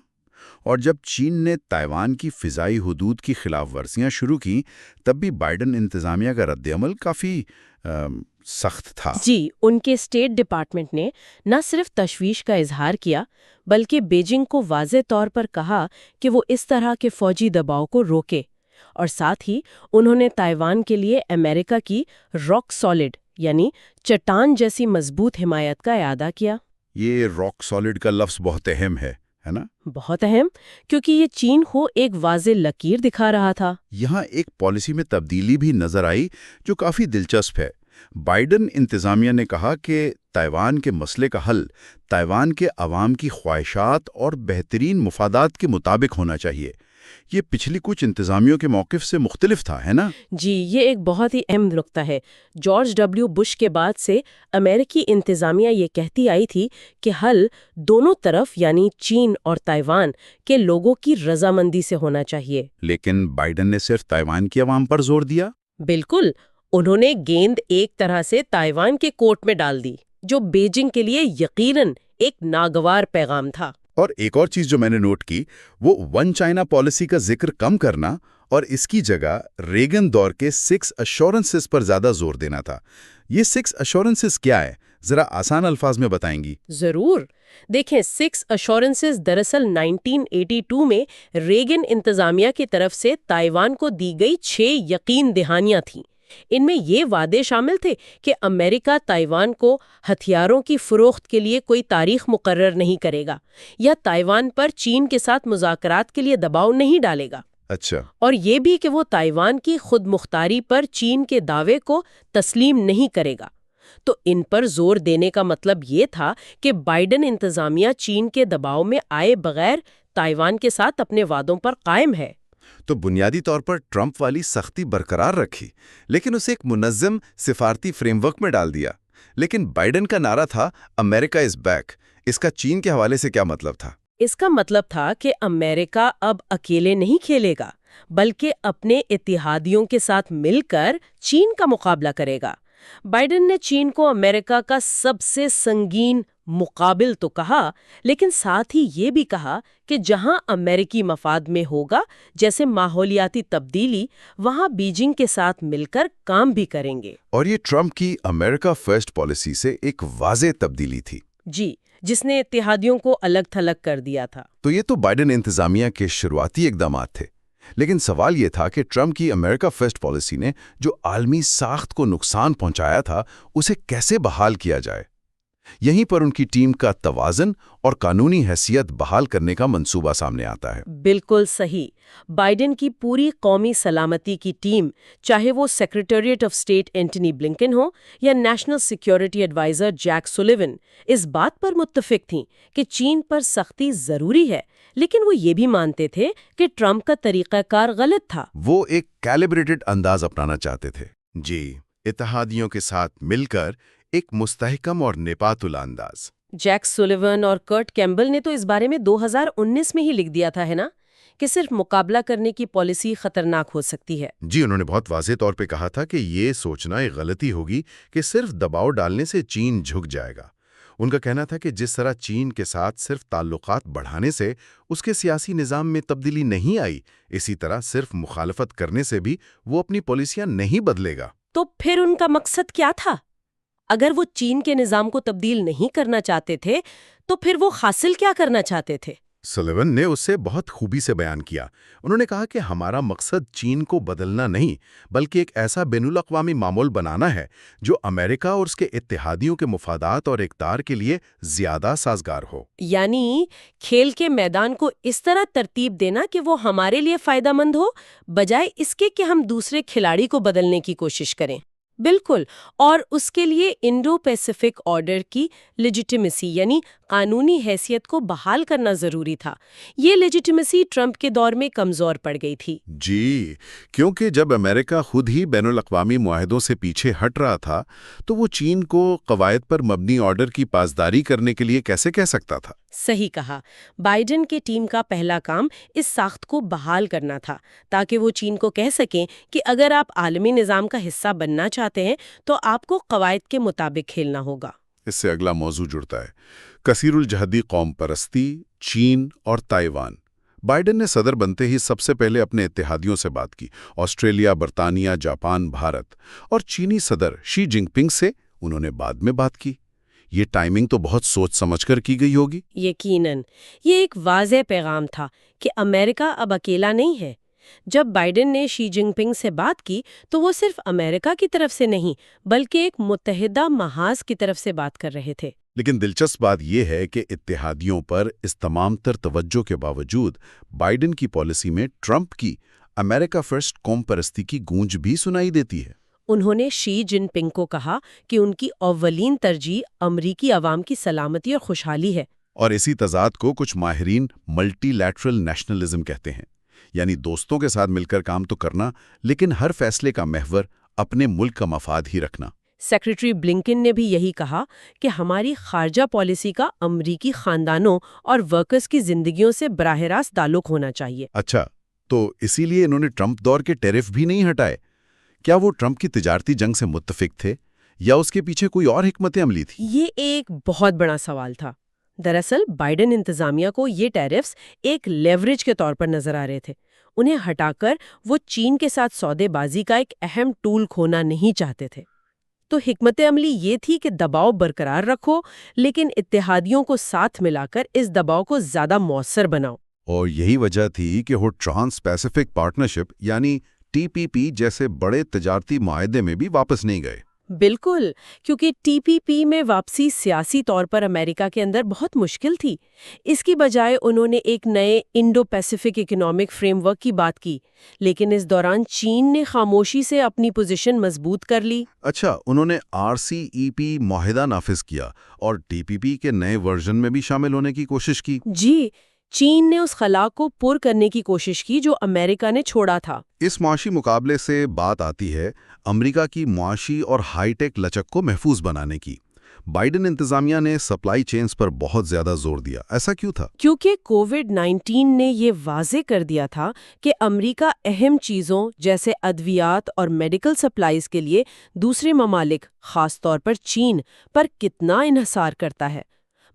S2: اور جب چین نے تائیوان کی فضائی حدود کی خلاف ورزیاں شروع کی تب بھی بائیڈن انتظامیہ کا رد عمل کافی سخت تھا۔
S1: جی، ان کے اسٹیٹ ڈپارٹمنٹ نے نہ صرف تشویش کا اظہار کیا بلکہ بیجنگ کو واضح طور پر کہا کہ وہ اس طرح کے فوجی دباؤ کو روکے، اور ساتھ ہی انہوں نے تائیوان کے لیے امریکہ کی راک سالڈ یعنی چٹان جیسی مضبوط حمایت کا اعادہ کیا۔
S2: یہ راک سالڈ کا لفظ بہت اہم ہے نا؟
S1: بہت اہم، کیونکہ یہ چین کو ایک واضح لکیر دکھا رہا تھا۔
S2: یہاں ایک پالیسی میں تبدیلی بھی نظر آئی جو کافی دلچسپ ہے۔ بائیڈن انتظامیہ نے کہا کہ تائیوان کے مسئلے کا حل تائیوان کے عوام کی خواہشات اور بہترین مفادات کے مطابق ہونا چاہیے۔ یہ پچھلی کچھ انتظامیوں کے موقف سے مختلف تھا، ہے نا؟
S1: جی، یہ ایک بہت ہی اہم نقطہ ہے۔ جارج ڈبلیو بش کے بعد سے امریکی انتظامیہ یہ کہتی آئی تھی کہ حل دونوں طرف یعنی چین اور تائیوان کے لوگوں کی رضامندی سے ہونا چاہیے۔
S2: لیکن بائیڈن نے صرف تائیوان کی عوام پر زور دیا؟
S1: بالکل، انہوں نے گیند ایک طرح سے تائیوان کے کورٹ میں ڈال دی، جو بیجنگ کے لیے یقیناً ایک ناگوار پیغام تھا۔
S2: اور ایک اور چیز جو میں نے نوٹ کی وہ ون چائنا پالیسی کا ذکر کم کرنا اور اس کی جگہ ریگن دور کے 6 ایشورنسز پر زیادہ زور دینا تھا۔ یہ 6 ایشورنسز کیا ہے؟ ذرا آسان الفاظ میں بتائیں گی؟
S1: ضرور، دیکھیں 6 ایشورنسز دراصل 1982 میں ریگن انتظامیہ کی طرف سے تائیوان کو دی گئی 6 یقین دہانیاں تھیں۔ ان میں یہ وعدے شامل تھے کہ امریکہ تائیوان کو ہتھیاروں کی فروخت کے لیے کوئی تاریخ مقرر نہیں کرے گا یا تائیوان پر چین کے ساتھ مذاکرات کے لیے دباؤ نہیں ڈالے گا۔
S2: اچھا،
S1: اور یہ بھی کہ وہ تائیوان کی خود مختاری پر چین کے دعوے کو تسلیم نہیں کرے گا۔ تو ان پر زور دینے کا مطلب یہ تھا کہ بائیڈن انتظامیہ چین کے دباؤ میں آئے بغیر تائیوان کے ساتھ اپنے وعدوں پر قائم ہے۔
S2: تو بنیادی طور پر ٹرمپ والی سختی برقرار رکھی لیکن اسے ایک منظم سفارتی فریم ورک میں ڈال دیا۔ لیکن بائیڈن کا نعرہ تھا امریکہ از بیک، اس کا چین کے حوالے سے کیا مطلب تھا؟
S4: اس کا مطلب تھا کہ امریکہ اب اکیلے نہیں کھیلے گا، بلکہ اپنے اتحادیوں کے ساتھ مل کر چین کا مقابلہ کرے گا۔ بائیڈن نے چین کو امریکہ کا سب سے سنگین مقابل تو کہا، لیکن ساتھ ہی یہ بھی کہا کہ جہاں امریکی مفاد میں ہوگا، جیسے ماحولیاتی تبدیلی، وہاں بیجنگ کے ساتھ مل کر کام بھی کریں گے۔
S2: اور یہ ٹرمپ کی امریکہ فرسٹ پالیسی سے ایک واضح تبدیلی تھی۔
S4: جی، جس نے اتحادیوں کو الگ تھلگ کر دیا تھا۔
S2: تو یہ تو بائیڈن انتظامیہ کے شروعاتی اقدامات تھے، لیکن سوال یہ تھا کہ ٹرمپ کی امریکہ فرسٹ پالیسی نے جو عالمی ساخت کو نقصان پہنچایا تھا، اسے کیسے بحال کیا جائے؟ یہیں پر ان کی ٹیم کا توازن اور قانونی حیثیت بحال کرنے کا منصوبہ سامنے آتا ہے۔
S4: بالکل صحیح۔ بائیڈن کی پوری قومی سلامتی کی ٹیم، چاہے وہ secretary of state Antony Blinken ہو یا national security adviser Jake Sullivan, اس بات پر متفق تھیں کہ چین پر سختی ضروری ہے، لیکن وہ یہ بھی مانتے تھے کہ ٹرمپ کا طریقہ کار غلط تھا۔
S2: وہ ایک کیلیبریٹڈ انداز اپنانا چاہتے تھے۔ جی، اتحادیوں کے ساتھ مل کر ایک مستحکم اور نپات انداز۔
S4: جیک سولیون اور کرٹ کیمبل نے تو اس بارے میں 2019 میں ہی لکھ دیا تھا، ہے نا، کہ صرف مقابلہ کرنے کی پالیسی خطرناک ہو سکتی ہے۔
S2: جی، انہوں نے بہت واضح طور پہ کہا تھا کہ یہ سوچنا ایک غلطی ہوگی کہ صرف دباؤ ڈالنے سے چین جھک جائے گا۔ ان کا کہنا تھا کہ جس طرح چین کے ساتھ صرف تعلقات بڑھانے سے اس کے سیاسی نظام میں تبدیلی نہیں آئی، اسی طرح صرف مخالفت کرنے سے بھی وہ اپنی پالیسیاں نہیں بدلے گا۔
S4: تو پھر ان کا مقصد کیا تھا؟ اگر وہ چین کے نظام کو تبدیل نہیں کرنا چاہتے تھے، تو پھر وہ حاصل کیا کرنا چاہتے تھے؟
S2: سلیون نے اسے بہت خوبی سے بیان کیا۔ انہوں نے کہا کہ ہمارا مقصد چین کو بدلنا نہیں، بلکہ ایک ایسا بین الاقوامی معمول بنانا ہے جو امریکہ اور اس کے اتحادیوں کے مفادات اور اقدار کے لیے زیادہ سازگار ہو۔
S4: یعنی کھیل کے میدان کو اس طرح ترتیب دینا کہ وہ ہمارے لیے فائدہ مند ہو، بجائے اس کے کہ ہم دوسرے کھلاڑی کو بدلنے کی کوشش کریں۔ بالکل، اور اس کے لیے انڈو پیسیفک آرڈر کی لیجیٹیمیسی یعنی قانونی حیثیت کو بحال کرنا ضروری تھا۔ یہ لیجیٹیمیسی ٹرمپ کے دور میں کمزور پڑ گئی تھی۔
S2: جی، کیونکہ جب امریکہ خود ہی بین الاقوامی معاہدوں سے پیچھے ہٹ رہا تھا تو وہ چین کو قواعد پر مبنی آرڈر کی پاسداری کرنے کے لیے کیسے کہہ سکتا تھا؟
S4: صحیح کہا۔ بائیڈن کی ٹیم کا پہلا کام اس ساخت کو بحال کرنا تھا، تاکہ وہ چین کو کہہ سکیں کہ اگر آپ عالمی نظام کا حصہ بننا چاہتے ہیں تو آپ کو قواعد کے مطابق کھیلنا ہوگا۔
S2: اس سے اگلا موضوع جڑتا ہے، کثیر الجہدی قوم پرستی، چین اور تائیوان۔ بائیڈن نے صدر بنتے ہی سب سے پہلے اپنے اتحادیوں سے بات کی، آسٹریلیا، برطانیہ، جاپان، بھارت، اور چینی صدر شی جن پنگ سے انہوں نے بعد میں بات کی۔ یہ ٹائمنگ تو بہت سوچ سمجھ کر کی گئی ہوگی۔
S4: یقیناً یہ ایک واضح پیغام تھا کہ امریکہ اب اکیلا نہیں ہے۔ جب بائیڈن نے شی جن پنگ سے بات کی تو وہ صرف امریکہ کی طرف سے نہیں بلکہ ایک متحدہ محاذ کی طرف سے بات کر رہے تھے۔
S2: لیکن دلچسپ بات یہ ہے کہ اتحادیوں پر اس تمام تر توجہ کے باوجود بائیڈن کی پالیسی میں ٹرمپ کی امریکہ فرسٹ قوم پرستی کی گونج بھی سنائی دیتی ہے۔
S4: انہوں نے شی جن پنگ کو کہا کہ ان کی اولین ترجیح امریکی عوام کی سلامتی اور خوشحالی ہے۔
S2: اور اسی تضاد کو کچھ ماہرین ملٹی لیٹرل نیشنلزم کہتے ہیں، یعنی دوستوں کے ساتھ مل کر کام تو کرنا، لیکن ہر فیصلے کا محور اپنے ملک کا مفاد ہی رکھنا۔
S4: سیکریٹری بلنکن نے بھی یہی کہا کہ ہماری خارجہ پالیسی کا امریکی خاندانوں اور ورکرز کی زندگیوں سے براہ راست تعلق ہونا چاہیے۔
S2: اچھا، تو اسی لیے انہوں نے ٹرمپ دور کے ٹیرف بھی نہیں ہٹائے؟ کیا وہ ٹرمپ کی تجارتی جنگ سے متفق تھے یا اس کے پیچھے کوئی اور حکمت عملی تھی؟
S4: یہ ایک بہت بڑا سوال تھا۔ دراصل بائیڈن انتظامیہ کو یہ ٹیرفز ایک لیوریج کے طور پر نظر آ رہے تھے۔ انہیں ہٹا کر وہ چین کے ساتھ سودے بازی کا ایک اہم ٹول کھونا نہیں چاہتے تھے۔ تو حکمت عملی یہ تھی کہ دباؤ برقرار رکھو، لیکن اتحادیوں کو ساتھ ملا کر اس دباؤ کو زیادہ مؤثر بناؤ۔
S2: اور یہی وجہ تھی کہ وہ ٹرانس پیسیفک پارٹنرشپ یعنی TPP جیسے بڑے تجارتی معاہدے میں بھی واپس نہیں گئے۔
S4: بالکل، کیونکہ TPP میں واپسی سیاسی طور پر امریکہ کے اندر بہت مشکل تھی۔ اس کی بجائے انہوں نے ایک نئے Indo Pacific economic framework کی بات کی، لیکن اس دوران چین نے خاموشی سے اپنی پوزیشن مضبوط کر لی۔
S2: اچھا، انہوں نے RCEP معاہدہ نافذ کیا اور TPP کے نئے ورژن میں بھی شامل ہونے کی کوشش کی۔
S4: جی، چین نے اس خلا کو پر کرنے کی کوشش کی جو امریکہ نے چھوڑا تھا۔
S2: اس معاشی مقابلے سے بات آتی ہے امریکہ کی معاشی اور ہائی ٹیک لچک کو محفوظ بنانے کی۔ بائیڈن انتظامیہ نے سپلائی چینز پر بہت زیادہ زور دیا، ایسا کیوں تھا؟
S1: کیونکہ کووڈ-19 نے یہ واضح کر دیا تھا کہ امریکہ اہم چیزوں جیسے ادویات اور میڈیکل سپلائیز کے لیے دوسرے ممالک، خاص طور پر چین، پر کتنا انحصار کرتا ہے۔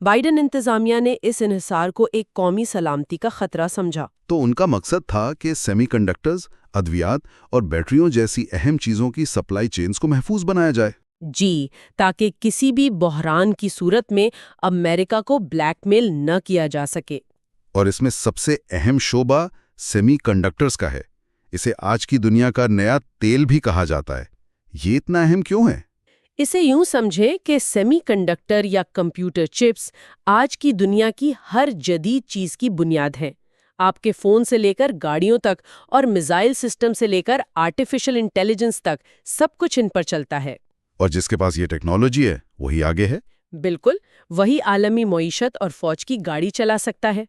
S1: بائیڈن انتظامیہ نے اس انحصار کو ایک قومی سلامتی کا خطرہ سمجھا۔
S2: تو ان کا مقصد تھا کہ سیمی کنڈکٹرز، ادویات اور بیٹریوں جیسی اہم چیزوں کی سپلائی چینز کو محفوظ بنایا جائے۔
S1: جی، تاکہ کسی بھی بحران کی صورت میں امریکہ کو بلیک میل نہ کیا جا سکے۔
S2: اور اس میں سب سے اہم شعبہ سیمی کنڈکٹرز کا ہے۔ اسے آج کی دنیا کا نیا تیل بھی کہا جاتا ہے۔ یہ اتنا اہم کیوں ہے؟
S1: اسے یوں سمجھیں کہ سیمی کنڈکٹر یا کمپیوٹر چپس آج کی دنیا کی ہر جدید چیز کی بنیاد ہیں۔ آپ کے فون سے لے کر گاڑیوں تک اور میزائل سسٹم سے لے کر آرٹیفیشل انٹیلیجنس تک سب کچھ ان پر چلتا ہے۔
S2: اور جس کے پاس یہ ٹیکنالوجی ہے وہی آگے ہے۔
S1: بالکل، وہی عالمی معیشت اور فوج کی گاڑی چلا سکتا ہے۔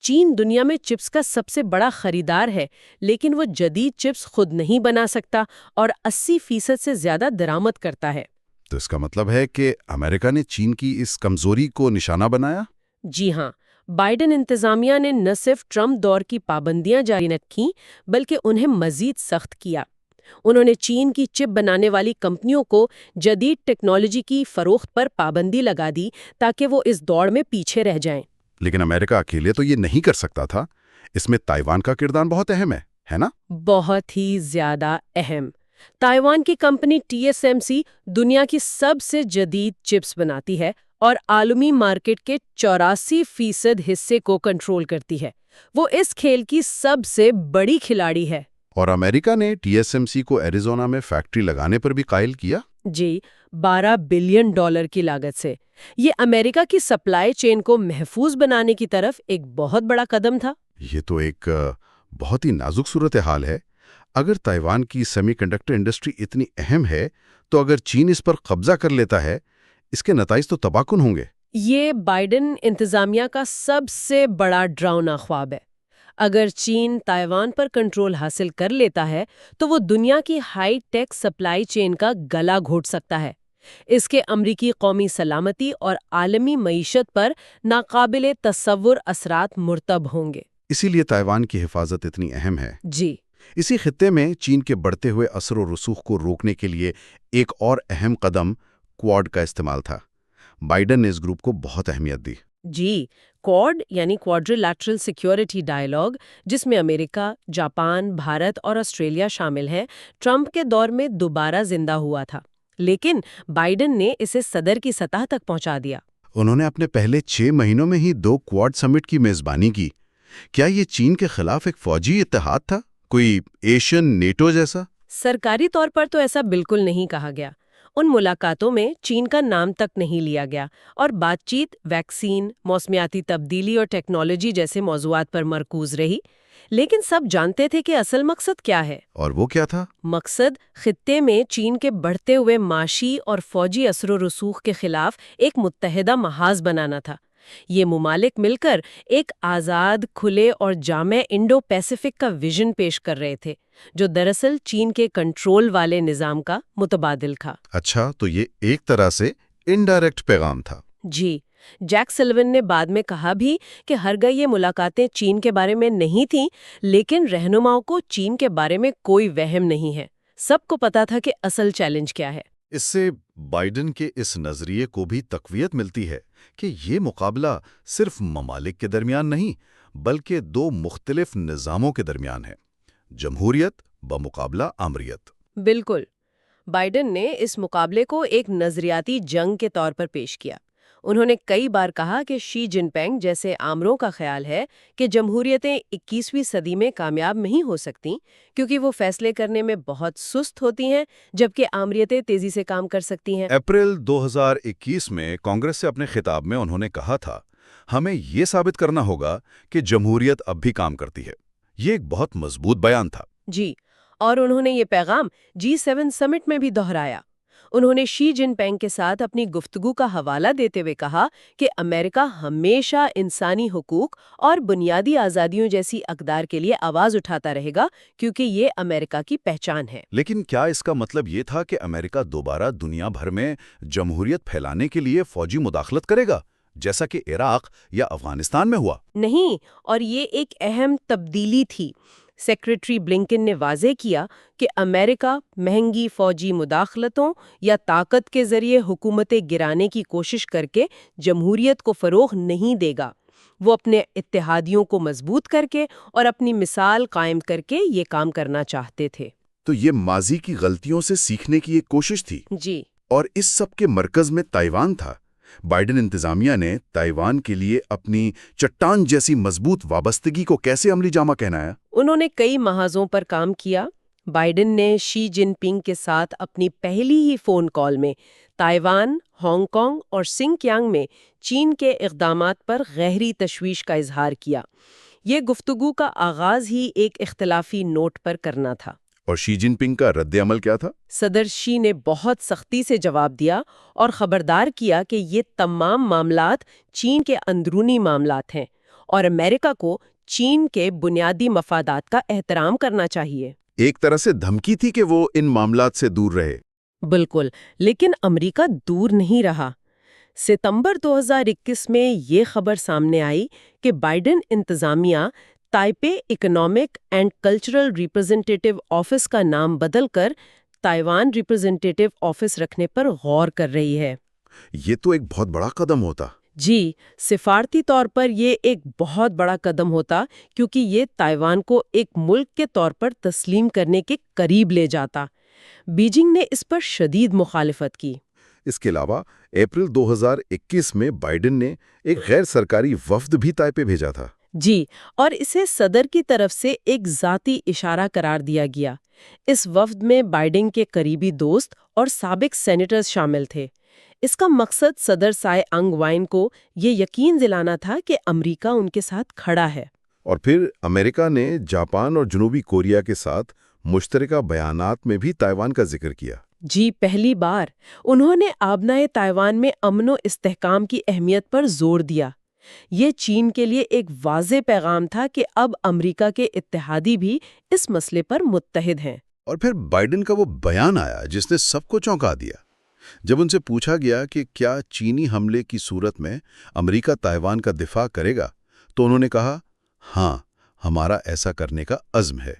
S1: چین دنیا میں چپس کا سب سے بڑا خریدار ہے، لیکن وہ جدید چپس خود نہیں بنا سکتا اور 80% سے زیادہ درآمد کرتا ہے۔
S2: تو اس کا مطلب ہے کہ امریکہ نے چین کی اس کمزوری کو نشانہ بنایا؟
S1: جی ہاں، بائیڈن انتظامیہ نے نہ صرف ٹرمپ دور کی پابندیاں جاری رکھیں بلکہ انہیں مزید سخت کیا۔ انہوں نے چین کی چپ بنانے والی کمپنیوں کو جدید ٹیکنالوجی کی فروخت پر پابندی لگا دی تاکہ وہ اس دوڑ میں پیچھے رہ جائیں۔
S2: لیکن امریکہ اکیلے تو یہ نہیں کر سکتا تھا۔ اس میں تائیوان کا کردار بہت اہم ہے نا؟
S1: بہت ہی زیادہ اہم۔ تائیوان کی کمپنی TSMC دنیا کی سب سے جدید چپس بناتی ہے اور عالمی مارکیٹ کے 84% حصے کو کنٹرول کرتی ہے۔ وہ اس کھیل کی سب سے بڑی کھلاڑی ہے۔
S2: اور امریکہ نے TSMC کو ایریزونا میں فیکٹری لگانے پر بھی قائل کیا؟
S1: جی، $12 بلین کی لاگت سے۔ یہ امریکہ کی سپلائی چین کو محفوظ بنانے کی طرف ایک بہت بڑا قدم تھا۔
S2: یہ تو ایک بہت ہی نازک صورتحال ہے۔ اگر تائیوان کی سیمی کنڈکٹر انڈسٹری اتنی اہم ہے تو اگر چین اس پر قبضہ کر لیتا ہے، اس کے نتائج تو تباہ کن ہوں گے۔
S1: یہ بائیڈن انتظامیہ کا سب سے بڑا ڈراؤنا خواب ہے۔ اگر چین تائیوان پر کنٹرول حاصل کر لیتا ہے تو وہ دنیا کی ہائی ٹیک سپلائی چین کا گلا گھونٹ سکتا ہے۔ اس کے امریکی قومی سلامتی اور عالمی معیشت پر ناقابل تصور اثرات مرتب ہوں گے۔
S2: اسی لیے تائیوان کی حفاظت اتنی اہم ہے۔
S1: جی،
S2: اسی خطے میں چین کے بڑھتے ہوئے اثر و رسوخ کو روکنے کے لیے ایک اور اہم قدم کوڈ کا استعمال تھا۔ بائیڈن نے اس گروپ کو بہت اہمیت دی۔
S1: جی، کوڈ یعنی کوادریلیٹرل سیکیورٹی ڈائیلاگ، جس میں امریکہ، جاپان، بھارت اور آسٹریلیا شامل ہیں، ٹرمپ کے دور میں دوبارہ زندہ ہوا تھا، لیکن بائیڈن نے اسے صدر کی سطح تک پہنچا دیا۔
S2: انہوں نے اپنے پہلے 6 مہینوں میں ہی 2 کوڈ سمٹ کی میزبانی کی۔ کیا یہ چین کے خلاف ایک فوجی اتحاد تھا، کوئی ایشین نیٹو جیسا؟
S1: سرکاری طور پر تو ایسا بالکل نہیں کہا گیا۔ ان ملاقاتوں میں چین کا نام تک نہیں لیا گیا اور بات چیت ویکسین، موسمیاتی تبدیلی اور ٹیکنالوجی جیسے موضوعات پر مرکوز رہی۔ لیکن سب جانتے تھے کہ اصل مقصد کیا ہے۔
S2: اور وہ کیا تھا؟
S1: مقصد خطے میں چین کے بڑھتے ہوئے معاشی اور فوجی اثر و رسوخ کے خلاف ایک متحدہ محاذ بنانا تھا۔ یہ ممالک مل کر ایک آزاد، کھلے اور جامع انڈو پیسیفک کا ویژن پیش کر رہے تھے، جو دراصل چین کے کنٹرول والے نظام کا متبادل تھا۔
S2: اچھا، تو یہ ایک طرح سے انڈائریکٹ پیغام تھا۔
S1: جی، جیک سلون نے بعد میں کہا بھی کہ ہرگاہ یہ ملاقاتیں چین کے بارے میں نہیں تھیں، لیکن رہنماؤں کو چین کے بارے میں کوئی وہم نہیں ہے۔ سب کو پتا تھا کہ اصل چیلنج کیا ہے۔
S2: اس سے بائیڈن کے اس نظریے کو بھی تقویت ملتی ہے کہ یہ مقابلہ صرف ممالک کے درمیان نہیں بلکہ 2 مختلف نظاموں کے درمیان ہے، جمہوریت بمقابلہ آمریت۔
S1: بالکل، بائیڈن نے اس مقابلے کو ایک نظریاتی جنگ کے طور پر پیش کیا۔ انہوں نے کئی بار کہا کہ شی جن پنگ جیسے آمروں کا خیال ہے کہ جمہوریتیں 21ویں صدی میں کامیاب نہیں ہو سکتیں کیونکہ وہ فیصلے کرنے میں بہت سست ہوتی ہیں، جبکہ آمریتیں تیزی سے کام کر سکتی ہیں۔
S2: اپریل 2021 میں کانگریس سے اپنے خطاب میں انہوں نے کہا تھا، ہمیں یہ ثابت کرنا ہوگا کہ جمہوریت اب بھی کام کرتی ہے۔ یہ ایک بہت مضبوط بیان تھا۔
S1: جی، اور انہوں نے یہ پیغام G7 سمٹ میں بھی دہرایا۔ انہوں نے شی جن پینگ کے ساتھ اپنی گفتگو کا حوالہ دیتے ہوئے کہا کہ امریکہ ہمیشہ انسانی حقوق اور بنیادی آزادیوں جیسی اقدار کے لیے آواز اٹھاتا رہے گا کیونکہ یہ امریکہ کی پہچان ہے۔
S5: لیکن کیا اس کا مطلب یہ تھا کہ امریکہ دوبارہ دنیا بھر میں جمہوریت پھیلانے کے لیے فوجی مداخلت کرے گا، جیسا کہ عراق یا افغانستان میں ہوا؟
S1: نہیں، اور یہ ایک اہم تبدیلی تھی۔ سیکریٹری بلنکن نے واضح کیا کہ امریکہ مہنگی فوجی مداخلتوں یا طاقت کے ذریعے حکومتیں گرانے کی کوشش کر کے جمہوریت کو فروغ نہیں دے گا۔ وہ اپنے اتحادیوں کو مضبوط کر کے اور اپنی مثال قائم کر کے یہ کام کرنا چاہتے تھے۔
S2: تو یہ ماضی کی غلطیوں سے سیکھنے کی ایک کوشش تھی،
S1: جی،
S2: اور اس سب کے مرکز میں تائیوان تھا۔ بائیڈن انتظامیہ نے تائیوان کے لیے اپنی چٹان جیسی مضبوط وابستگی کو کیسے عملی جامہ پہنایا؟
S1: انہوں نے کئی محاذوں پر کام کیا۔ بائیڈن نے شی جن پنگ کے ساتھ اپنی پہلی ہی فون کال میں تائیوان، ہانگ کانگ اور سنکیانگ میں چین کے اقدامات پر گہری تشویش کا اظہار کیا۔ یہ گفتگو کا آغاز ہی ایک اختلافی نوٹ پر کرنا تھا۔
S2: اور شی جن پنگ کا رد عمل کیا تھا؟
S1: صدر شی نے بہت سختی سے جواب دیا اور خبردار کیا کہ یہ تمام معاملات چین کے اندرونی معاملات ہیں اور امریکہ کو چین کے بنیادی مفادات کا احترام کرنا چاہیے۔
S2: ایک طرح سے دھمکی تھی کہ وہ ان معاملات سے دور رہے۔
S1: بالکل، لیکن امریکہ دور نہیں رہا۔ ستمبر 2021 میں یہ خبر سامنے آئی کہ بائیڈن انتظامیہ Taipei economic and cultural representative office کا نام بدل کر تائیوان ریپرزنٹیٹیو آفس رکھنے پر غور کر رہی ہے۔
S2: یہ تو ایک بہت بڑا قدم ہوتا۔
S1: جی، سفارتی طور پر یہ ایک بہت بڑا قدم ہوتا کیونکہ یہ تائیوان کو ایک ملک کے طور پر تسلیم کرنے کے قریب لے جاتا۔ بیجنگ نے اس پر شدید مخالفت کی۔
S2: اس کے علاوہ اپریل 2021 میں بائیڈن نے ایک غیر سرکاری وفد بھی تائپے بھیجا تھا۔
S1: جی، اور اسے صدر کی طرف سے ایک ذاتی اشارہ قرار دیا گیا۔ اس وفد میں بائیڈن کے قریبی دوست اور سابق سینیٹرز شامل تھے۔ اس کا مقصد صدر سائی انگ وین کو یہ یقین دلانا تھا کہ امریکہ ان کے ساتھ کھڑا ہے۔
S2: اور پھر امریکہ نے جاپان اور جنوبی کوریا کے ساتھ مشترکہ بیانات میں بھی تائیوان کا ذکر کیا۔
S1: جی، پہلی بار انہوں نے آبنائے تائیوان میں امن و استحکام کی اہمیت پر زور دیا۔ یہ چین کے لیے ایک واضح پیغام تھا کہ اب امریکہ کے اتحادی بھی اس مسئلے پر متحد ہیں۔
S2: اور پھر بائیڈن کا وہ بیان آیا جس نے سب کو چونکا دیا۔ جب ان سے پوچھا گیا کہ کیا چینی حملے کی صورت میں امریکہ تائیوان کا دفاع کرے گا، تو انہوں نے کہا، ہاں، ہمارا ایسا کرنے کا عزم ہے۔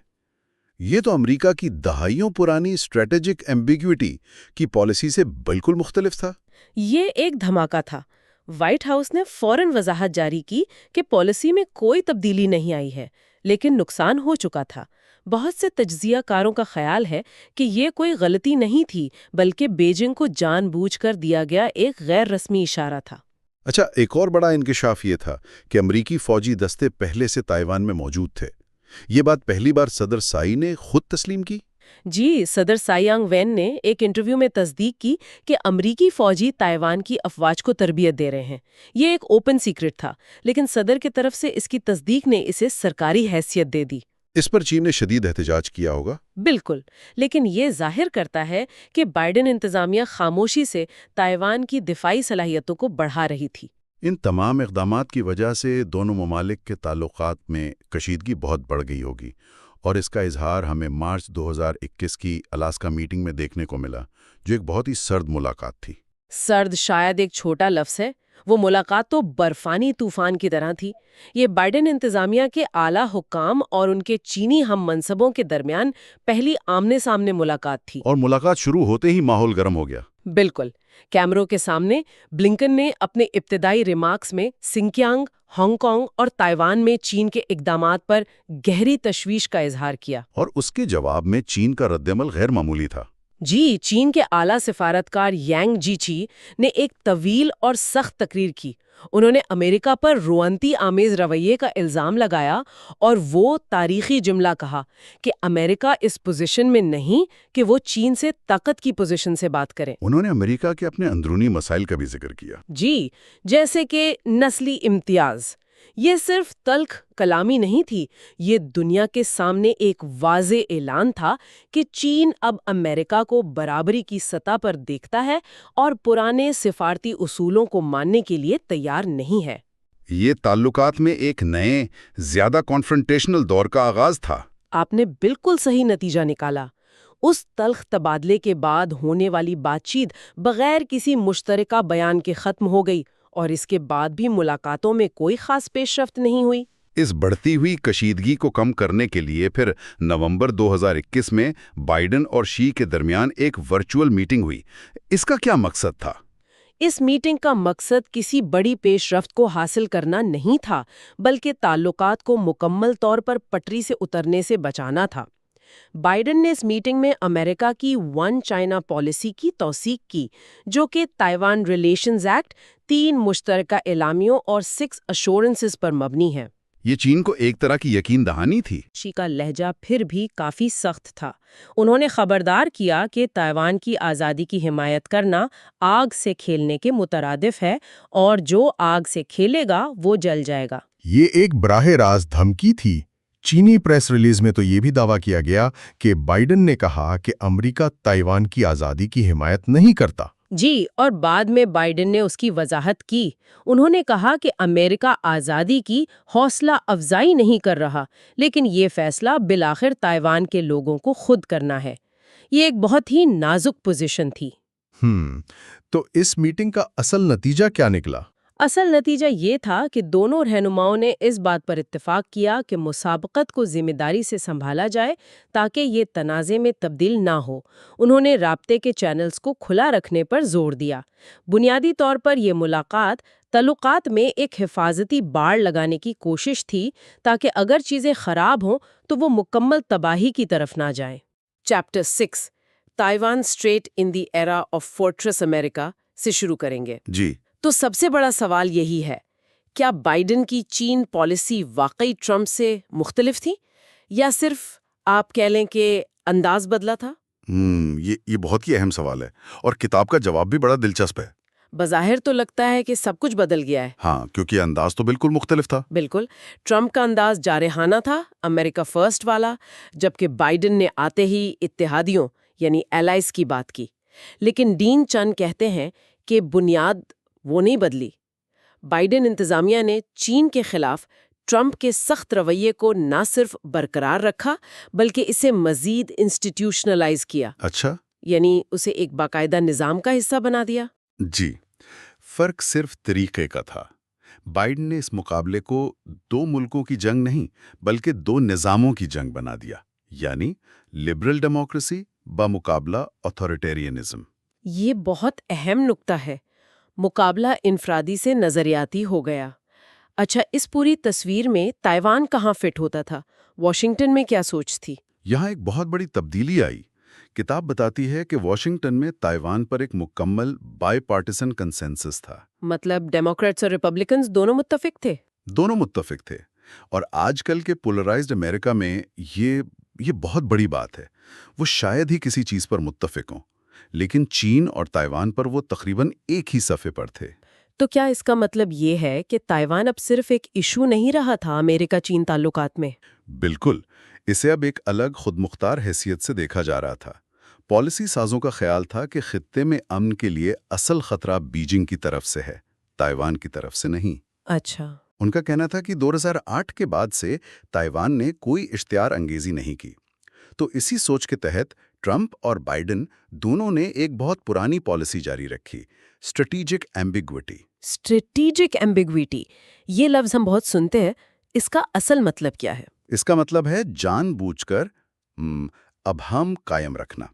S2: یہ تو امریکہ کی دہائیوں پرانی اسٹریٹجک ایمبیگوٹی کی پالیسی سے بالکل مختلف تھا۔
S1: یہ ایک دھماکہ تھا۔ وائٹ ہاؤس نے فوراً وضاحت جاری کی کہ پالیسی میں کوئی تبدیلی نہیں آئی ہے، لیکن نقصان ہو چکا تھا۔ بہت سے تجزیہ کاروں کا خیال ہے کہ یہ کوئی غلطی نہیں تھی، بلکہ بیجنگ کو جان بوجھ کر دیا گیا ایک غیر رسمی اشارہ تھا۔
S2: اچھا، ایک اور بڑا انکشاف یہ تھا کہ امریکی فوجی دستے پہلے سے تائیوان میں موجود تھے۔ یہ بات پہلی بار صدر سائی نے خود تسلیم کی؟
S1: جی، صدر سائی انگ وین نے ایک انٹرویو میں تصدیق کی کہ امریکی فوجی تائیوان کی افواج کو تربیت دے رہے ہیں۔ یہ ایک اوپن سیکرٹ تھا، لیکن صدر کی طرف سے اس کی تصدیق نے اسے سرکاری حیثیت دے دی۔
S2: اس پر چین نے شدید احتجاج کیا ہوگا۔
S1: بالکل، لیکن یہ ظاہر کرتا ہے کہ بائیڈن انتظامیہ خاموشی سے تائیوان کی دفاعی صلاحیتوں کو بڑھا رہی تھی۔
S2: ان تمام اقدامات کی وجہ سے دونوں ممالک کے تعلقات میں کشیدگی بہت بڑھ گئی ہوگی، اور اس کا اظہار ہمیں مارچ 2021 کی الاسکا میٹنگ میں دیکھنے کو ملا، جو ایک بہت ہی سرد ملاقات تھی۔
S1: سرد شاید ایک چھوٹا لفظ ہے، وہ ملاقات تو برفانی طوفان کی طرح تھی۔ یہ بائیڈن انتظامیہ کے اعلیٰ حکام اور ان کے چینی ہم منصبوں کے درمیان پہلی آمنے سامنے ملاقات تھی۔
S2: اور ملاقات شروع ہوتے ہی ماحول گرم ہو گیا۔
S1: بالکل، کیمروں کے سامنے بلنکن نے اپنے ابتدائی ریمارکس میں سنکیانگ، ہانگ کانگ اور تائیوان میں چین کے اقدامات پر گہری تشویش کا اظہار کیا۔
S2: اور اس کے جواب میں چین کا ردعمل غیر معمولی تھا۔
S1: جی، چین کے اعلیٰ سفارتکار یانگ جیچی نے ایک طویل اور سخت تقریر کی۔ انہوں نے امریکہ پر روانتی آمیز رویے کا الزام لگایا اور وہ تاریخی جملہ کہا کہ امریکہ اس پوزیشن میں نہیں کہ وہ چین سے طاقت کی پوزیشن سے بات کریں۔
S2: انہوں نے امریکہ کے اپنے اندرونی مسائل کا بھی ذکر کیا۔
S1: جی، جیسے کہ نسلی امتیاز، یہ صرف تلخ کلامی نہیں تھی، یہ دنیا کے سامنے ایک واضح اعلان تھا کہ چین اب امریکہ کو برابری کی سطح پر دیکھتا ہے اور پرانے سفارتی اصولوں کو ماننے کے لیے تیار نہیں ہے۔
S2: یہ تعلقات میں ایک نئے، زیادہ کانفرنٹیشنل دور کا آغاز تھا۔
S1: آپ نے بالکل صحیح نتیجہ نکالا۔ اس تلخ تبادلے کے بعد ہونے والی بات چیت بغیر کسی مشترکہ بیان کے ختم ہو گئی، اور اس کے بعد بھی ملاقاتوں میں کوئی خاص پیش رفت نہیں ہوئی۔
S2: اس بڑھتی ہوئی کشیدگی کو کم کرنے کے لیے پھر نومبر 2021 میں بائیڈن اور شی کے درمیان ایک ورچوئل میٹنگ ہوئی۔ اس کا کیا مقصد تھا؟
S1: اس میٹنگ کا مقصد کسی بڑی پیش رفت کو حاصل کرنا نہیں تھا، بلکہ تعلقات کو مکمل طور پر پٹری سے اترنے سے بچانا تھا۔ بائیڈن نے اس میٹنگ میں امریکہ کی ون چائنا پالیسی کی توثیق کی، جو کہ تائیوان ریلیشنز ایکٹ، 3 مشترکہ اعلامیوں اور 6 ایشورنسز پر مبنی ہے۔
S2: یہ چین کو ایک طرح کی یقین دہانی تھی۔
S1: شی کا لہجہ پھر بھی کافی سخت تھا۔ انہوں نے خبردار کیا کہ تائیوان کی آزادی کی حمایت کرنا آگ سے کھیلنے کے مترادف ہے، اور جو آگ سے کھیلے گا وہ جل جائے گا۔
S6: یہ ایک براہ راست دھمکی تھی۔ چینی پریس ریلیز میں تو یہ بھی دعویٰ کیا گیا کہ بائیڈن نے کہا کہ امریکہ تائیوان کی آزادی کی حمایت نہیں کرتا۔
S1: جی، اور بعد میں بائیڈن نے اس کی وضاحت کی۔ انہوں نے کہا کہ امریکہ آزادی کی حوصلہ افزائی نہیں کر رہا، لیکن یہ فیصلہ بالآخر تائیوان کے لوگوں کو خود کرنا ہے۔ یہ ایک بہت ہی نازک پوزیشن تھی۔
S6: تو اس میٹنگ کا اصل نتیجہ کیا نکلا؟
S1: اصل نتیجہ یہ تھا کہ دونوں رہنماؤں نے اس بات پر اتفاق کیا کہ مسابقت کو ذمہ داری سے سنبھالا جائے تاکہ یہ تنازع میں تبدیل نہ ہو۔ انہوں نے رابطے کے چینلز کو کھلا رکھنے پر زور دیا۔ بنیادی طور پر یہ ملاقات تعلقات میں ایک حفاظتی باڑ لگانے کی کوشش تھی، تاکہ اگر چیزیں خراب ہوں تو وہ مکمل تباہی کی طرف نہ جائیں۔ Chapter 6 Taiwan strait in the era of fortress America سے شروع کریں گے۔
S2: جی،
S1: تو سب سے بڑا سوال یہی ہے، کیا بائیڈن کی چین پالیسی واقعی ٹرمپ سے مختلف تھی، یا صرف آپ کہہ لیں کہ انداز بدلا تھا؟
S2: یہ بہت ہی اہم سوال ہے، اور کتاب کا جواب بھی بڑا دلچسپ ہے۔
S1: بظاہر تو لگتا ہے کہ سب کچھ بدل گیا ہے۔
S2: ہاں، کیونکہ انداز تو بالکل مختلف تھا۔
S1: بالکل، ٹرمپ کا انداز جارحانہ تھا، امریکہ فرسٹ والا، جبکہ بائیڈن نے آتے ہی اتحادیوں یعنی ایلائز کی بات کی۔ لیکن ڈین چن کہتے ہیں کہ بنیاد وہ نہیں بدلی۔ بائیڈن انتظامیہ نے چین کے خلاف ٹرمپ کے سخت رویے کو نہ صرف برقرار رکھا بلکہ اسے مزید انسٹیٹیوشنلائز کیا۔
S2: اچھا،
S1: یعنی اسے ایک باقاعدہ نظام کا حصہ بنا دیا۔
S2: جی، فرق صرف طریقے کا تھا۔ بائیڈن نے اس مقابلے کو 2 ملکوں کی جنگ نہیں بلکہ 2 نظاموں کی جنگ بنا دیا، یعنی لبرل ڈیموکریسی بمقابلہ اتھارٹیرینزم۔
S1: یہ بہت اہم نکتہ ہے۔ مقابلہ انفرادی سے نظریاتی ہو گیا۔ اچھا، اس پوری تصویر میں تائیوان کہاں فٹ ہوتا تھا؟ واشنگٹن میں کیا سوچ تھی؟
S2: یہاں ایک بہت بڑی تبدیلی آئی۔ کتاب بتاتی ہے کہ واشنگٹن میں تائیوان پر ایک مکمل بائی پارٹیسن کنسنسس تھا۔
S1: مطلب ڈیموکریٹس اور ریپبلکنز دونوں متفق تھے؟
S2: دونوں متفق تھے، اور آج کل کے پولرائزڈ امریکہ میں یہ بہت بڑی بات ہے۔ وہ شاید ہی کسی چیز پر متفق ہوں، لیکن چین اور تائیوان پر وہ تقریباً ایک ہی صفحے پر تھے۔
S1: تو کیا اس کا مطلب یہ ہے کہ تائیوان اب صرف ایک ایشو نہیں رہا تھا امریکہ چین تعلقات میں؟
S2: بالکل، اسے اب ایک الگ خود مختار حیثیت سے دیکھا جا رہا تھا۔ پالیسی سازوں کا خیال تھا کہ خطے میں امن کے لیے اصل خطرہ بیجنگ کی طرف سے ہے، تائیوان کی طرف سے نہیں۔
S1: اچھا۔
S2: ان کا کہنا تھا کہ 2008 کے بعد سے تائیوان نے کوئی اشتعار انگیزی نہیں کی۔ تو اسی سوچ کے تحت ٹرمپ اور بائیڈن دونوں نے ایک بہت پرانی پالیسی جاری رکھی، اسٹریٹیجک ایمبیگوٹی۔
S1: اسٹریٹیجک ایمبیگوٹی، یہ لفظ ہم بہت سنتے ہیں، اس کا اصل مطلب کیا ہے؟
S2: اس کا مطلب ہے جان بوجھ کر ابہام قائم رکھنا۔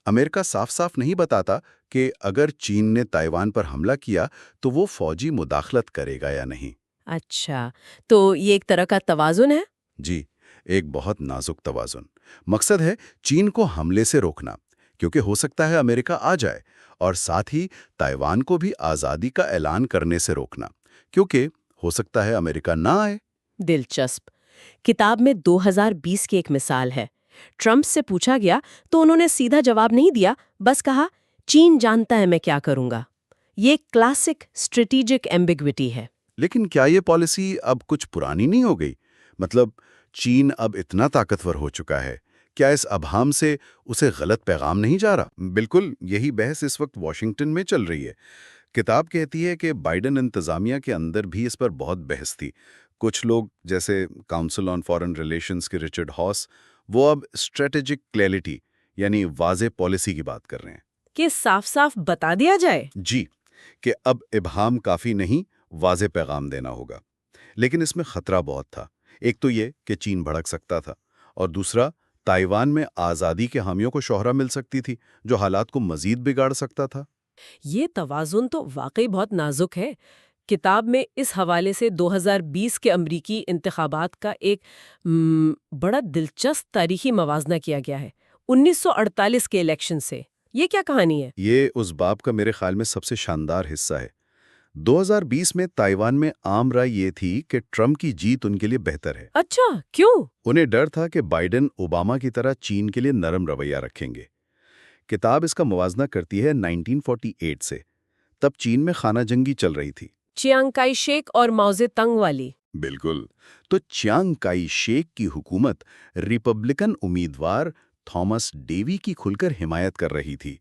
S2: امریکہ صاف صاف نہیں بتاتا کہ اگر چین نے تائیوان پر حملہ کیا تو وہ فوجی مداخلت کرے گا یا نہیں۔
S1: اچھا، تو یہ ایک طرح کا توازن ہے؟
S2: جی، ایک بہت نازک توازن۔ مقصد ہے چین کو حملے سے روکنا، کیونکہ ہو سکتا ہے امریکہ آ جائے، اور ساتھ ہی تائیوان کو بھی آزادی کا اعلان کرنے سے روکنا، کیونکہ ہو سکتا ہے امریکہ نہ آئے۔
S1: دلچسپ۔ کتاب میں 2020 کی ایک مثال ہے۔ ٹرمپ سے پوچھا گیا تو انہوں نے سیدھا جواب نہیں دیا، بس کہا چین جانتا ہے میں کیا کروں گا۔ یہ کلاسک اسٹریٹیجک ایمبیگوٹی ہے۔
S5: لیکن کیا یہ پالیسی اب کچھ پرانی نہیں ہو گئی؟ مطلب چین اب اتنا طاقتور ہو چکا ہے، کیا اس ابہام سے اسے غلط پیغام نہیں جا رہا؟
S2: بالکل یہی بحث اس وقت واشنگٹن میں چل رہی ہے۔ کتاب کہتی ہے کہ بائیڈن انتظامیہ کے اندر بھی اس پر بہت بحث تھی۔ کچھ لوگ جیسے کاؤنسل آن فارن ریلیشنز کے رچرڈ ہاس، وہ اب اسٹریٹجک کلیئرٹی یعنی واضح پالیسی کی بات کر رہے ہیں
S1: کہ صاف صاف بتا دیا جائے۔
S2: جی، کہ اب ابہام کافی نہیں، واضح پیغام دینا ہوگا۔ لیکن اس میں خطرہ بہت تھا۔ ایک تو یہ کہ چین بھڑک سکتا تھا، اور دوسرا تائیوان میں آزادی کے حامیوں کو شہرت مل سکتی تھی، جو حالات کو مزید بگاڑ سکتا تھا۔
S1: یہ توازن تو واقعی بہت نازک ہے۔ کتاب میں اس حوالے سے 2020 کے امریکی انتخابات کا ایک بڑا دلچسپ تاریخی موازنہ کیا گیا ہے 1948 کے الیکشن سے۔ یہ کیا کہانی ہے؟
S2: یہ اس باب کا میرے خیال میں سب سے شاندار حصہ ہے۔ 2020 میں تائیوان میں عام رائے یہ تھی کہ ٹرمپ کی جیت ان کے لیے بہتر ہے۔
S1: اچھا، کیوں؟
S2: انہیں ڈر تھا کہ بائیڈن اوباما کی طرح چین کے لیے نرم رویہ رکھیں گے۔ کتاب اس کا موازنہ کرتی ہے 1948 سے۔ تب چین میں خانہ جنگی چل رہی تھی۔
S1: چیانگ کائی شیک اور ماؤ زے تنگ والی۔
S2: بالکل۔ تو چیانگ کائی شیک کی حکومت ریپبلکن امیدوار تھامس ڈیوی کی کھل کر حمایت کر رہی تھی۔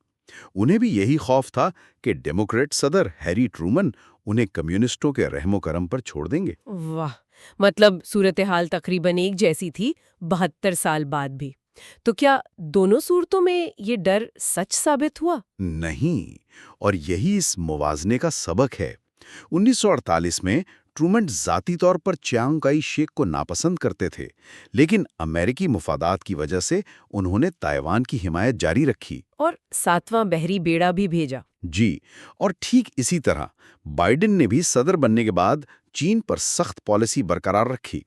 S2: انہیں بھی یہی خوف تھا کہ ڈیموکریٹ صدر ہیری ٹرومن انہیں کمیونسٹوں کے رحم و کرم پر چھوڑ دیں گے۔
S1: واہ، مطلب صورتحال تقریباً ایک جیسی تھی 72 سال بعد بھی۔ تو کیا دونوں صورتوں میں یہ ڈر سچ ثابت ہوا؟
S2: نہیں، اور یہی اس موازنے کا سبق ہے۔ 1948 میں ٹرومن ذاتی طور پر چیانگ کائی شیک کو ناپسند کرتے تھے، لیکن امریکی مفادات کی وجہ سے انہوں نے تائیوان کی حمایت جاری رکھی
S1: اور 7واں بحری بیڑا بھی بھیجا۔
S2: جی، اور ٹھیک اسی طرح بائیڈن نے بھی صدر بننے کے بعد چین پر سخت پالیسی برقرار رکھی۔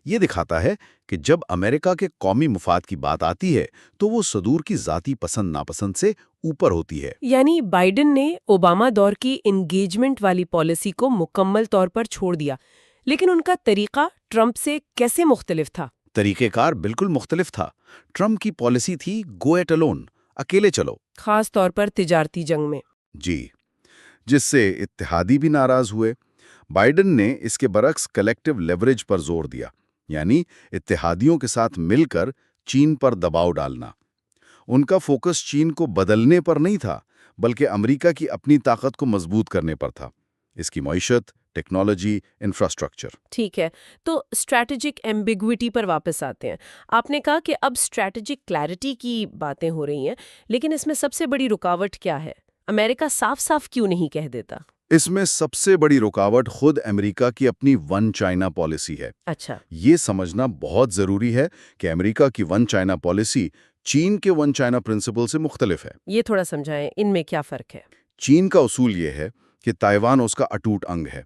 S2: یہ دکھاتا ہے کہ جب امریکہ کے قومی مفاد کی بات آتی ہے تو وہ صدور کی ذاتی پسند ناپسند سے اوپر ہوتی ہے۔
S1: یعنی بائیڈن نے اوباما دور کی انگیجمنٹ والی پالیسی کو مکمل طور پر چھوڑ دیا، لیکن ان کا طریقہ ٹرمپ سے کیسے مختلف تھا؟
S2: طریقہ کار بالکل مختلف تھا۔ ٹرمپ کی پالیسی تھی گو ایٹ الون، اکیلے چلو،
S1: خاص طور پر تجارتی جنگ میں۔
S2: جی، جس سے اتحادی بھی ناراض ہوئے۔ بائیڈن نے اس کے برعکس کلیکٹیو لیوریج پر زور دیا، یعنی اتحادیوں کے ساتھ مل کر چین پر دباؤ ڈالنا۔ ان کا فوکس چین کو بدلنے پر نہیں تھا، بلکہ امریکہ کی اپنی طاقت کو مضبوط کرنے پر تھا، اس کی معیشت، ٹیکنالوجی، انفراسٹرکچر۔
S1: ٹھیک ہے، تو اسٹریٹجک ایمبیگوٹی پر واپس آتے ہیں۔ آپ نے کہا کہ اب اسٹریٹجک کلیئرٹی کی باتیں ہو رہی ہیں، لیکن اس میں سب سے بڑی رکاوٹ کیا ہے؟ امریکہ صاف صاف کیوں نہیں کہہ دیتا؟
S2: اس میں سب سے بڑی رکاوٹ خود امریکہ کی اپنی ون چائنا پالیسی ہے۔
S1: اچھا،
S2: یہ سمجھنا بہت ضروری ہے کہ امریکہ کی ون چائنا پالیسی چین کے ون چائنا پرنسپل سے مختلف ہے۔
S1: یہ تھوڑا سمجھائیں، ان میں کیا فرق ہے؟
S2: چین کا اصول یہ ہے کہ تائیوان اس کا اٹوٹ انگ ہے،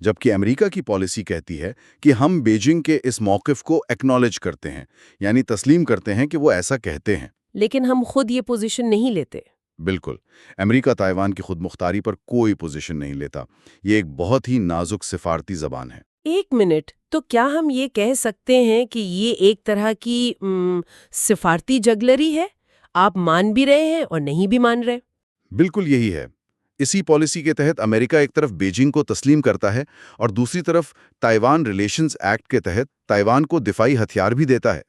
S2: جبکہ امریکہ کی پالیسی کہتی ہے کہ ہم بیجنگ کے اس موقف کو ایکنالج کرتے ہیں، یعنی تسلیم کرتے ہیں کہ وہ ایسا کہتے ہیں،
S1: لیکن ہم خود یہ پوزیشن نہیں لیتے۔
S2: بالکل۔ امریکہ تائیوان کی خود مختاری پر کوئی پوزیشن نہیں لیتا۔ یہ ایک بہت ہی نازک سفارتی زبان ہے۔
S1: ایک منٹ، تو کیا ہم یہ کہہ سکتے ہیں کہ یہ ایک طرح کی سفارتی جگلری ہے؟ آپ مان بھی رہے ہیں اور نہیں بھی مان رہے۔
S2: بالکل یہی ہے۔ اسی پالیسی کے تحت امریکہ ایک طرف بیجنگ کو تسلیم کرتا ہے اور دوسری طرف تائیوان ریلیشنز ایکٹ کے تحت تائیوان کو دفاعی ہتھیار بھی دیتا ہے۔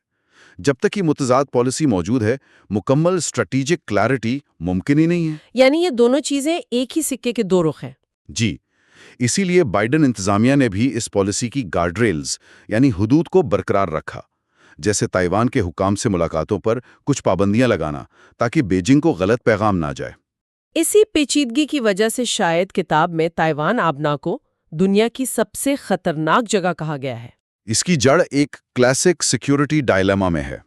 S2: جب تک یہ متضاد پالیسی موجود ہے، مکمل اسٹریٹجک کلیئرٹی ممکن ہی نہیں ہے۔
S1: یعنی یہ دونوں چیزیں ایک ہی سکے کے دو رخ ہیں۔
S2: جی، اسی لیے بائیڈن انتظامیہ نے بھی اس پالیسی کی گارڈ ریلز یعنی حدود کو برقرار رکھا، جیسے تائیوان کے حکام سے ملاقاتوں پر کچھ پابندیاں لگانا تاکہ بیجنگ کو غلط پیغام نہ جائے۔
S1: اسی پیچیدگی کی وجہ سے شاید کتاب میں تائیوان آبنا کو دنیا کی سب سے خطرناک جگہ کہا گیا ہے۔
S2: اس کی جڑ ایک کلاسک سیکیورٹی ڈائلیما میں ہے۔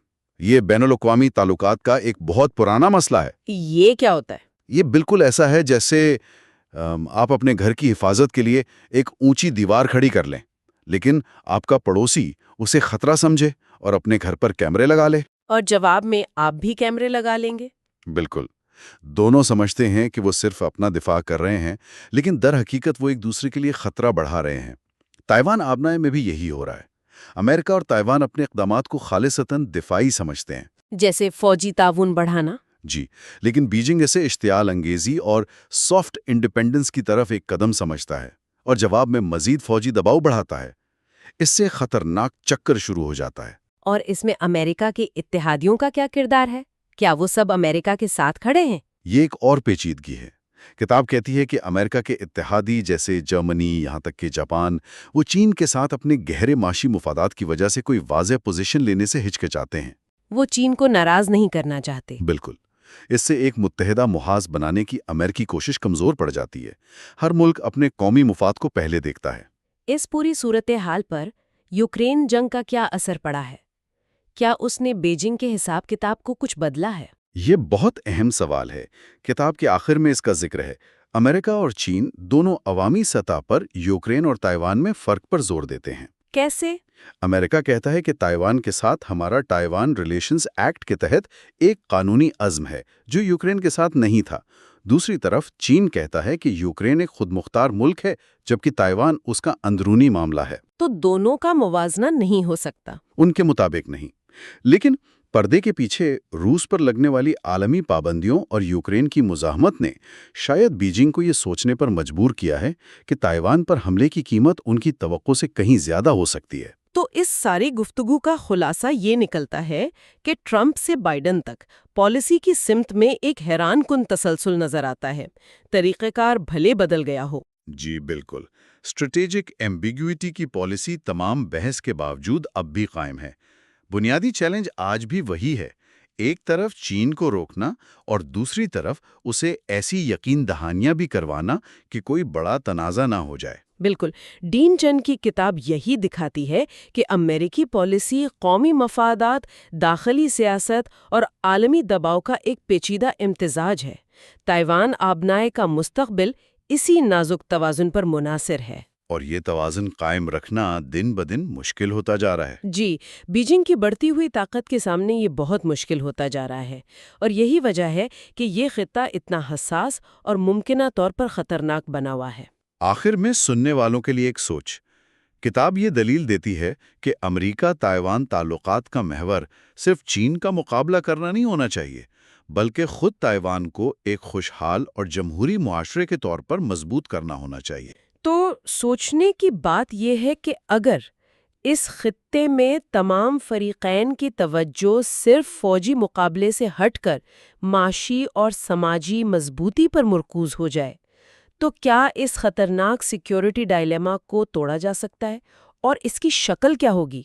S2: یہ بین الاقوامی تعلقات کا ایک بہت پرانا مسئلہ ہے۔
S1: یہ کیا ہوتا ہے؟
S2: یہ بالکل ایسا ہے جیسے آپ اپنے گھر کی حفاظت کے لیے ایک اونچی دیوار کھڑی کر لیں، لیکن آپ کا پڑوسی اسے خطرہ سمجھے اور اپنے گھر پر کیمرے لگا لے۔
S1: اور جواب میں آپ بھی کیمرے لگا لیں گے؟
S2: بالکل۔ دونوں سمجھتے ہیں کہ وہ صرف اپنا دفاع کر رہے ہیں، لیکن در حقیقت وہ ایک دوسرے کے لیے خطرہ بڑھا رہے ہیں۔ تائیوان آبنا میں بھی یہی ہو رہا ہے۔ امریکہ اور تائیوان اپنے اقدامات کو خالصتاً دفاعی سمجھتے ہیں،
S1: جیسے فوجی تعاون بڑھانا۔
S2: جی، لیکن بیجنگ اسے اشتعال انگیزی اور سافٹ انڈیپینڈنس کی طرف ایک قدم سمجھتا ہے۔
S5: اور جواب میں مزید فوجی دباؤ بڑھاتا ہے۔ اس سے خطرناک چکر شروع ہو جاتا ہے۔
S4: اور اس میں امریکہ کے اتحادیوں کا کیا کردار ہے؟ کیا وہ سب امریکہ کے ساتھ کھڑے ہیں؟
S5: یہ ایک اور پیچیدگی ہے۔ کتاب کہتی ہے کہ امریکہ کے اتحادی جیسے جرمنی، یہاں تک کہ جاپان، وہ چین کے ساتھ اپنے گہرے معاشی مفادات کی وجہ سے کوئی واضح پوزیشن لینے سے ہچکچاتے ہیں۔
S4: وہ چین کو ناراض نہیں کرنا چاہتے۔
S5: بالکل۔ اس سے ایک متحدہ محاذ بنانے کی امریکی کوشش کمزور پڑ جاتی ہے۔ ہر ملک اپنے قومی مفاد کو پہلے دیکھتا ہے۔
S4: اس پوری صورتحال پر یوکرین جنگ کا کیا اثر پڑا ہے؟ کیا اس نے بیجنگ کے حساب کتاب کو کچھ بدلا ہے؟
S5: یہ بہت اہم سوال ہے۔ کتاب کے آخر میں اس کا ذکر ہے۔ امریکہ اور چین دونوں عوامی سطح پر یوکرین اور تائیوان میں فرق پر زور دیتے ہیں۔
S4: کیسے؟
S5: امریکہ کہتا ہے کہ تائیوان کے ساتھ ہمارا تائیوان ریلیشنز ایکٹ کے تحت ایک قانونی عزم ہے جو یوکرین کے ساتھ نہیں تھا۔ دوسری طرف چین کہتا ہے کہ یوکرین ایک خود مختار ملک ہے جبکہ تائیوان اس کا اندرونی معاملہ ہے۔
S4: تو دونوں کا موازنہ نہیں ہو سکتا۔
S5: ان کے مطابق نہیں۔ لیکن پردے کے پیچھے روس پر لگنے والی عالمی پابندیوں اور یوکرین کی مزاحمت نے شاید بیجنگ کو یہ سوچنے پر مجبور کیا ہے کہ تائیوان پر حملے کی قیمت ان کی توقع سے کہیں زیادہ ہو سکتی ہے۔
S1: تو اس ساری گفتگو کا خلاصہ یہ نکلتا ہے کہ ٹرمپ سے بائیڈن تک پالیسی کی سمت میں ایک حیران کن تسلسل نظر آتا ہے۔ طریقہ کار بھلے بدل گیا ہو۔
S5: جی بالکل۔ اسٹریٹجک ایمبیگوٹی کی پالیسی تمام بحث کے باوجود اب بھی قائم ہے۔ بنیادی چیلنج آج بھی وہی ہے، ایک طرف چین کو روکنا اور دوسری طرف اسے ایسی یقین دہانیاں بھی کروانا کہ کوئی بڑا تنازع نہ ہو جائے۔
S1: بالکل۔ ڈین چن کی کتاب یہی دکھاتی ہے کہ امریکی پالیسی قومی مفادات، داخلی سیاست اور عالمی دباؤ کا ایک پیچیدہ امتزاج ہے۔ تائیوان آبنائے کا مستقبل اسی نازک توازن پر منحصر ہے۔
S5: اور یہ توازن قائم رکھنا دن بدن مشکل ہوتا جا رہا ہے۔
S1: جی، بیجنگ کی بڑھتی ہوئی طاقت کے سامنے یہ بہت مشکل ہوتا جا رہا ہے، اور یہی وجہ ہے کہ یہ خطہ اتنا حساس اور ممکنہ طور پر خطرناک بنا ہوا ہے۔
S5: آخر میں سننے والوں کے لیے ایک سوچ۔ کتاب یہ دلیل دیتی ہے کہ امریکہ تائیوان تعلقات کا محور صرف چین کا مقابلہ کرنا نہیں ہونا چاہیے، بلکہ خود تائیوان کو ایک خوشحال اور جمہوری معاشرے کے طور پر مضبوط کرنا ہونا چاہیے۔
S1: تو سوچنے کی بات یہ ہے کہ اگر اس خطے میں تمام فریقین کی توجہ صرف فوجی مقابلے سے ہٹ کر معاشی اور سماجی مضبوطی پر مرکوز ہو جائے تو کیا اس خطرناک سیکیورٹی ڈائلیما کو توڑا جا سکتا ہے؟ اور اس کی شکل کیا ہوگی؟